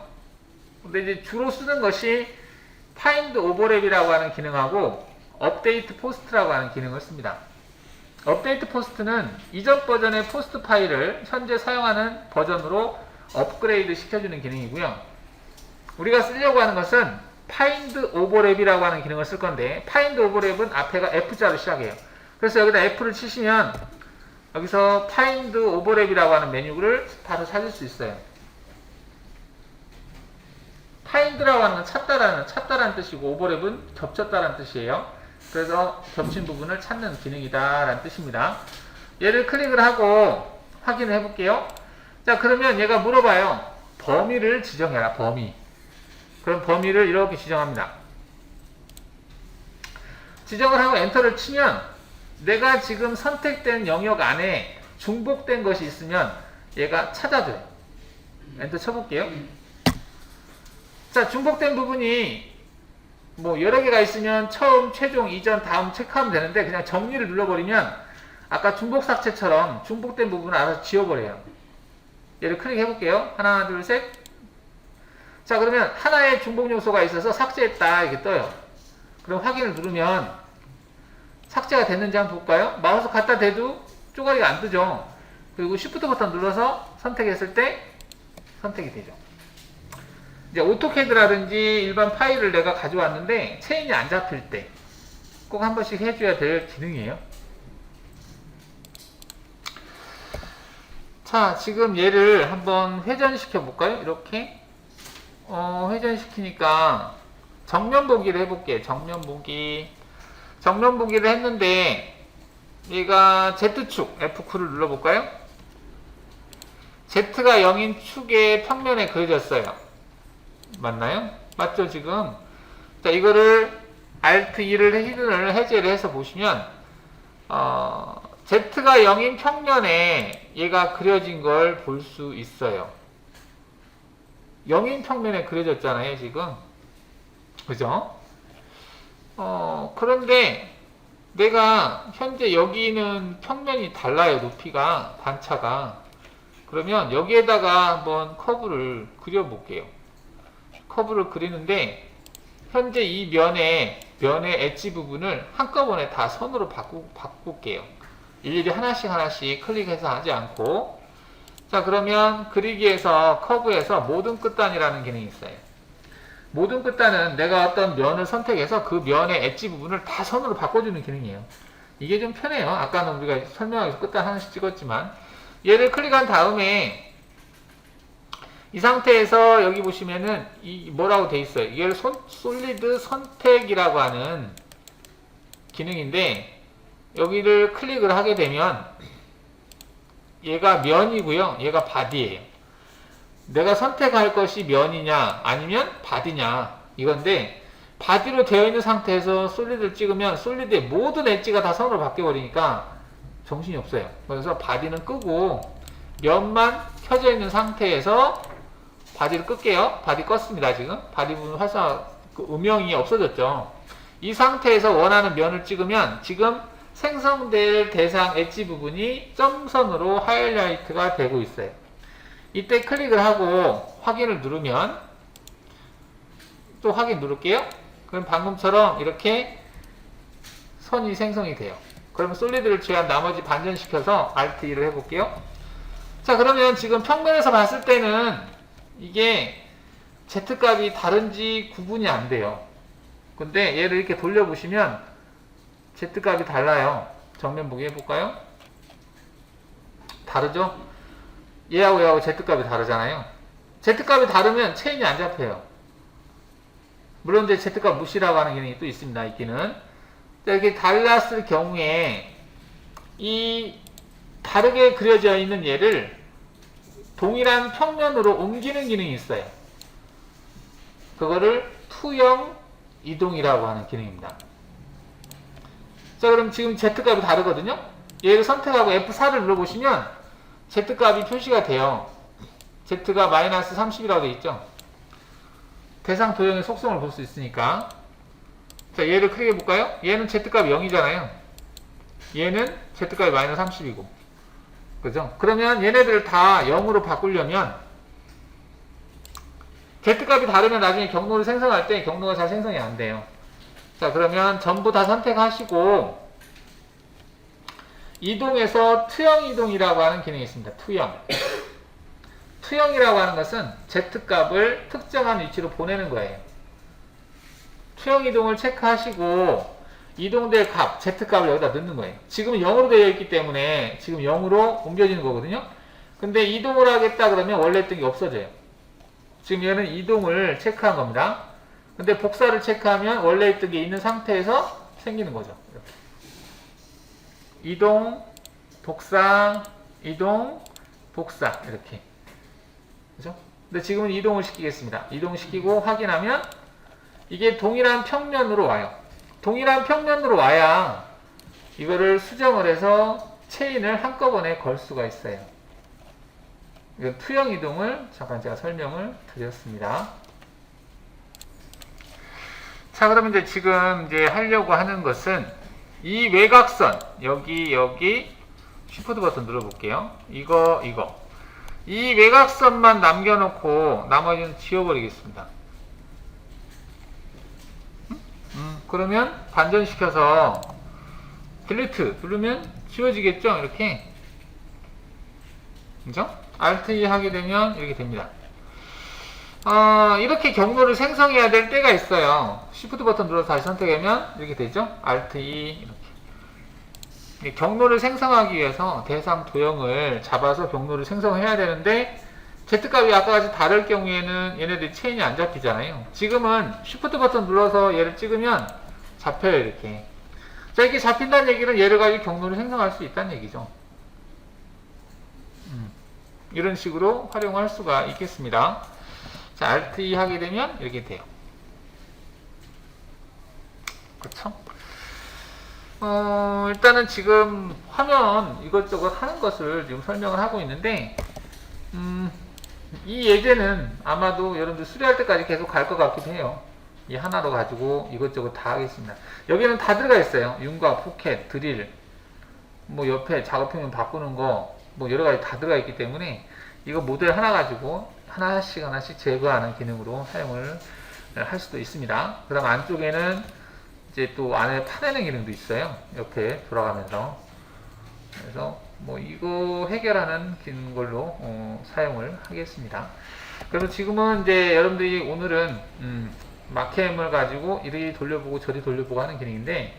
근데 이제 주로 쓰는 것이 파인드 오버랩이라고 하는 기능하고 업데이트 포스트라고 하는 기능을 씁니다. 업데이트 포스트는 이전 버전의 포스트 파일을 현재 사용하는 버전으로 업그레이드 시켜주는 기능이고요. 우리가 쓰려고 하는 것은 파인드 오버랩이라고 하는 기능을 쓸 건데 파인드 오버랩은 앞에가 F자로 시작해요. 그래서 여기다 F를 치시면 여기서 파인드 오버랩이라고 하는 메뉴를 바로 찾을 수 있어요. 파인드라고 하는 건 찾다라는 뜻이고 오버랩은 겹쳤다라는 뜻이에요. 그래서 겹친 부분을 찾는 기능이다 라는 뜻입니다. 얘를 클릭을 하고 확인을 해볼게요. 자, 그러면 얘가 물어봐요. 범위를 지정해라, 범위. 그럼 범위를 이렇게 지정합니다. 지정을 하고 엔터를 치면 내가 지금 선택된 영역 안에 중복된 것이 있으면 얘가 찾아줘요. 엔터 쳐볼게요. 자, 중복된 부분이 뭐 여러 개가 있으면 처음, 최종, 이전, 다음 체크하면 되는데 그냥 정리를 눌러버리면 아까 중복 삭제처럼 중복된 부분을 알아서 지워버려요. 얘를 클릭해볼게요. 하나, 둘, 셋. 자, 그러면 하나의 중복 요소가 있어서 삭제했다 이렇게 떠요. 그럼 확인을 누르면 삭제가 됐는지 한번 볼까요? 마우스 갖다 대도 쪼가리가 안 뜨죠. 그리고 Shift 버튼 눌러서 선택했을 때 선택이 되죠. 이제 오토캐드라든지 일반 파일을 내가 가져왔는데 체인이 안 잡힐 때 꼭 한 번씩 해줘야 될 기능이에요. 자, 지금 얘를 한번 회전시켜 볼까요? 이렇게 회전시키니까 정면 보기를 해볼게요. 정면 보기를 했는데 얘가 Z축 F9를 눌러볼까요? Z가 0인 축의 평면에 그려졌어요. 맞나요? 맞죠, 지금? 자, 이거를 Alt 2를 히든을 해제를 해서 보시면 Z가 0인 평면에 얘가 그려진 걸 볼 수 있어요. 0인 평면에 그려졌잖아요, 지금. 그죠? 그런데 내가 현재 여기는 평면이 달라요, 높이가, 단차가. 그러면 여기에다가 한번 커브를 그려볼게요. 커브를 그리는데 현재 이 면의 엣지 부분을 한꺼번에 다 선으로 바꿀게요. 일일이 하나씩 클릭해서 하지 않고. 자, 그러면 그리기에서 커브에서 모든 끝단이라는 기능이 있어요. 모든 끝단은 내가 어떤 면을 선택해서 그 면의 엣지 부분을 다 선으로 바꿔주는 기능이에요. 이게 좀 편해요. 아까는 우리가 설명하기 위해서 끝단 하나씩 찍었지만 얘를 클릭한 다음에 이 상태에서 여기 보시면은 이 뭐라고 돼 있어요. 이걸 솔리드 선택이라고 하는 기능인데 여기를 클릭을 하게 되면 얘가 면이고요. 얘가 바디예요. 내가 선택할 것이 면이냐 아니면 바디냐 이건데 바디로 되어 있는 상태에서 솔리드를 찍으면 솔리드의 모든 엣지가 다 선으로 바뀌어 버리니까 정신이 없어요. 그래서 바디는 끄고 면만 켜져 있는 상태에서 바디를 끌게요. 바디 껐습니다. 지금 바디 부분 활성화 음영이 없어졌죠. 이 상태에서 원하는 면을 찍으면 지금 생성될 대상 엣지 부분이 점선으로 하이라이트가 되고 있어요. 이때 클릭을 하고 확인을 누르면 또 확인 누를게요. 그럼 방금처럼 이렇게 선이 생성이 돼요. 그러면 솔리드를 제한 나머지 반전시켜서 Alt 2를 해볼게요. 자, 그러면 지금 평면에서 봤을 때는 이게 Z값이 다른지 구분이 안 돼요. 근데 얘를 이렇게 돌려보시면 Z값이 달라요. 정면 보기 해볼까요? 다르죠? 얘하고 Z값이 다르잖아요. Z값이 다르면 체인이 안 잡혀요. 물론 이제 Z값 무시라고 하는 기능이 또 있습니다. 있기는. 자, 이렇게 달랐을 경우에 이 다르게 그려져 있는 얘를 동일한 평면으로 옮기는 기능이 있어요. 그거를 투영 이동이라고 하는 기능입니다. 자, 그럼 지금 Z값이 다르거든요? 얘를 선택하고 F4를 눌러보시면 Z값이 표시가 돼요. Z가 마이너스 30이라고 되어 있죠? 대상 도형의 속성을 볼 수 있으니까. 자, 얘를 클릭해 볼까요? 얘는 Z값이 0이잖아요. 얘는 Z값이 마이너스 30이고. 그죠? 그러면 얘네들을 다 0으로 바꾸려면 Z값이 다르면 나중에 경로를 생성할 때 경로가 잘 생성이 안 돼요. 자, 그러면 전부 다 선택하시고 이동에서 투영 이동이라고 하는 기능이 있습니다. 투영. 투영이라고 하는 것은 Z값을 특정한 위치로 보내는 거예요. 투영 이동을 체크하시고 이동될 값, Z값을 여기다 넣는 거예요. 지금은 0으로 되어 있기 때문에 지금 0으로 옮겨지는 거거든요. 근데 이동을 하겠다 그러면 원래 있던 게 없어져요. 지금 얘는 이동을 체크한 겁니다. 근데 복사를 체크하면 원래 있던 게 있는 상태에서 생기는 거죠. 이렇게. 이동 복사, 이동, 복사 이렇게. 그죠? 근데 지금은 이동을 시키겠습니다. 이동시키고 확인하면 이게 동일한 평면으로 와요. 동일한 평면으로 와야 이거를 수정을 해서 체인을 한꺼번에 걸 수가 있어요. 이건 투영 이동을 잠깐 제가 설명을 드렸습니다. 자, 그러면 이제 지금 이제 하려고 하는 것은 이 외곽선 여기 쉬프트 버튼 눌러볼게요. 이거 이 외곽선만 남겨놓고 나머지는 지워버리겠습니다. 그러면 반전시켜서 딜리트 누르면 지워지겠죠? 이렇게. 그죠? Alt E 하게 되면 이렇게 됩니다. 이렇게 경로를 생성해야 될 때가 있어요. Shift 버튼 눌러서 다시 선택하면 이렇게 되죠? Alt E 이렇게. 경로를 생성하기 위해서 대상 도형을 잡아서 경로를 생성해야 되는데 Z값이 아까 같이 다를 경우에는 얘네들이 체인이 안 잡히잖아요. 지금은 Shift 버튼 눌러서 얘를 찍으면 잡혀요. 이렇게. 자, 이렇게 잡힌다는 얘기는 얘를 가지고 경로를 생성할 수 있다는 얘기죠. 이런 식으로 활용할 수가 있겠습니다. 자, Alt E 하게 되면 이렇게 돼요. 그쵸? 일단은 지금 화면 이것저것 하는 것을 지금 설명을 하고 있는데, 이 예제는 아마도 여러분들 수리할 때까지 계속 갈 것 같기도 해요. 이 하나로 가지고 이것저것 다 하겠습니다. 여기는 다 들어가 있어요. 융과 포켓, 드릴, 뭐 옆에 작업평면 바꾸는 거, 뭐 여러 가지 다 들어가 있기 때문에 이거 모델 하나 가지고 하나씩 제거하는 기능으로 사용을 할 수도 있습니다. 그 다음 안쪽에는 이제 또 안에 파내는 기능도 있어요. 옆에 돌아가면서. 그래서 뭐 이거 해결하는 걸로 사용을 하겠습니다. 그래서 지금은 이제 여러분들이 오늘은 마캠을 가지고 이리 돌려보고 저리 돌려보고 하는 기능인데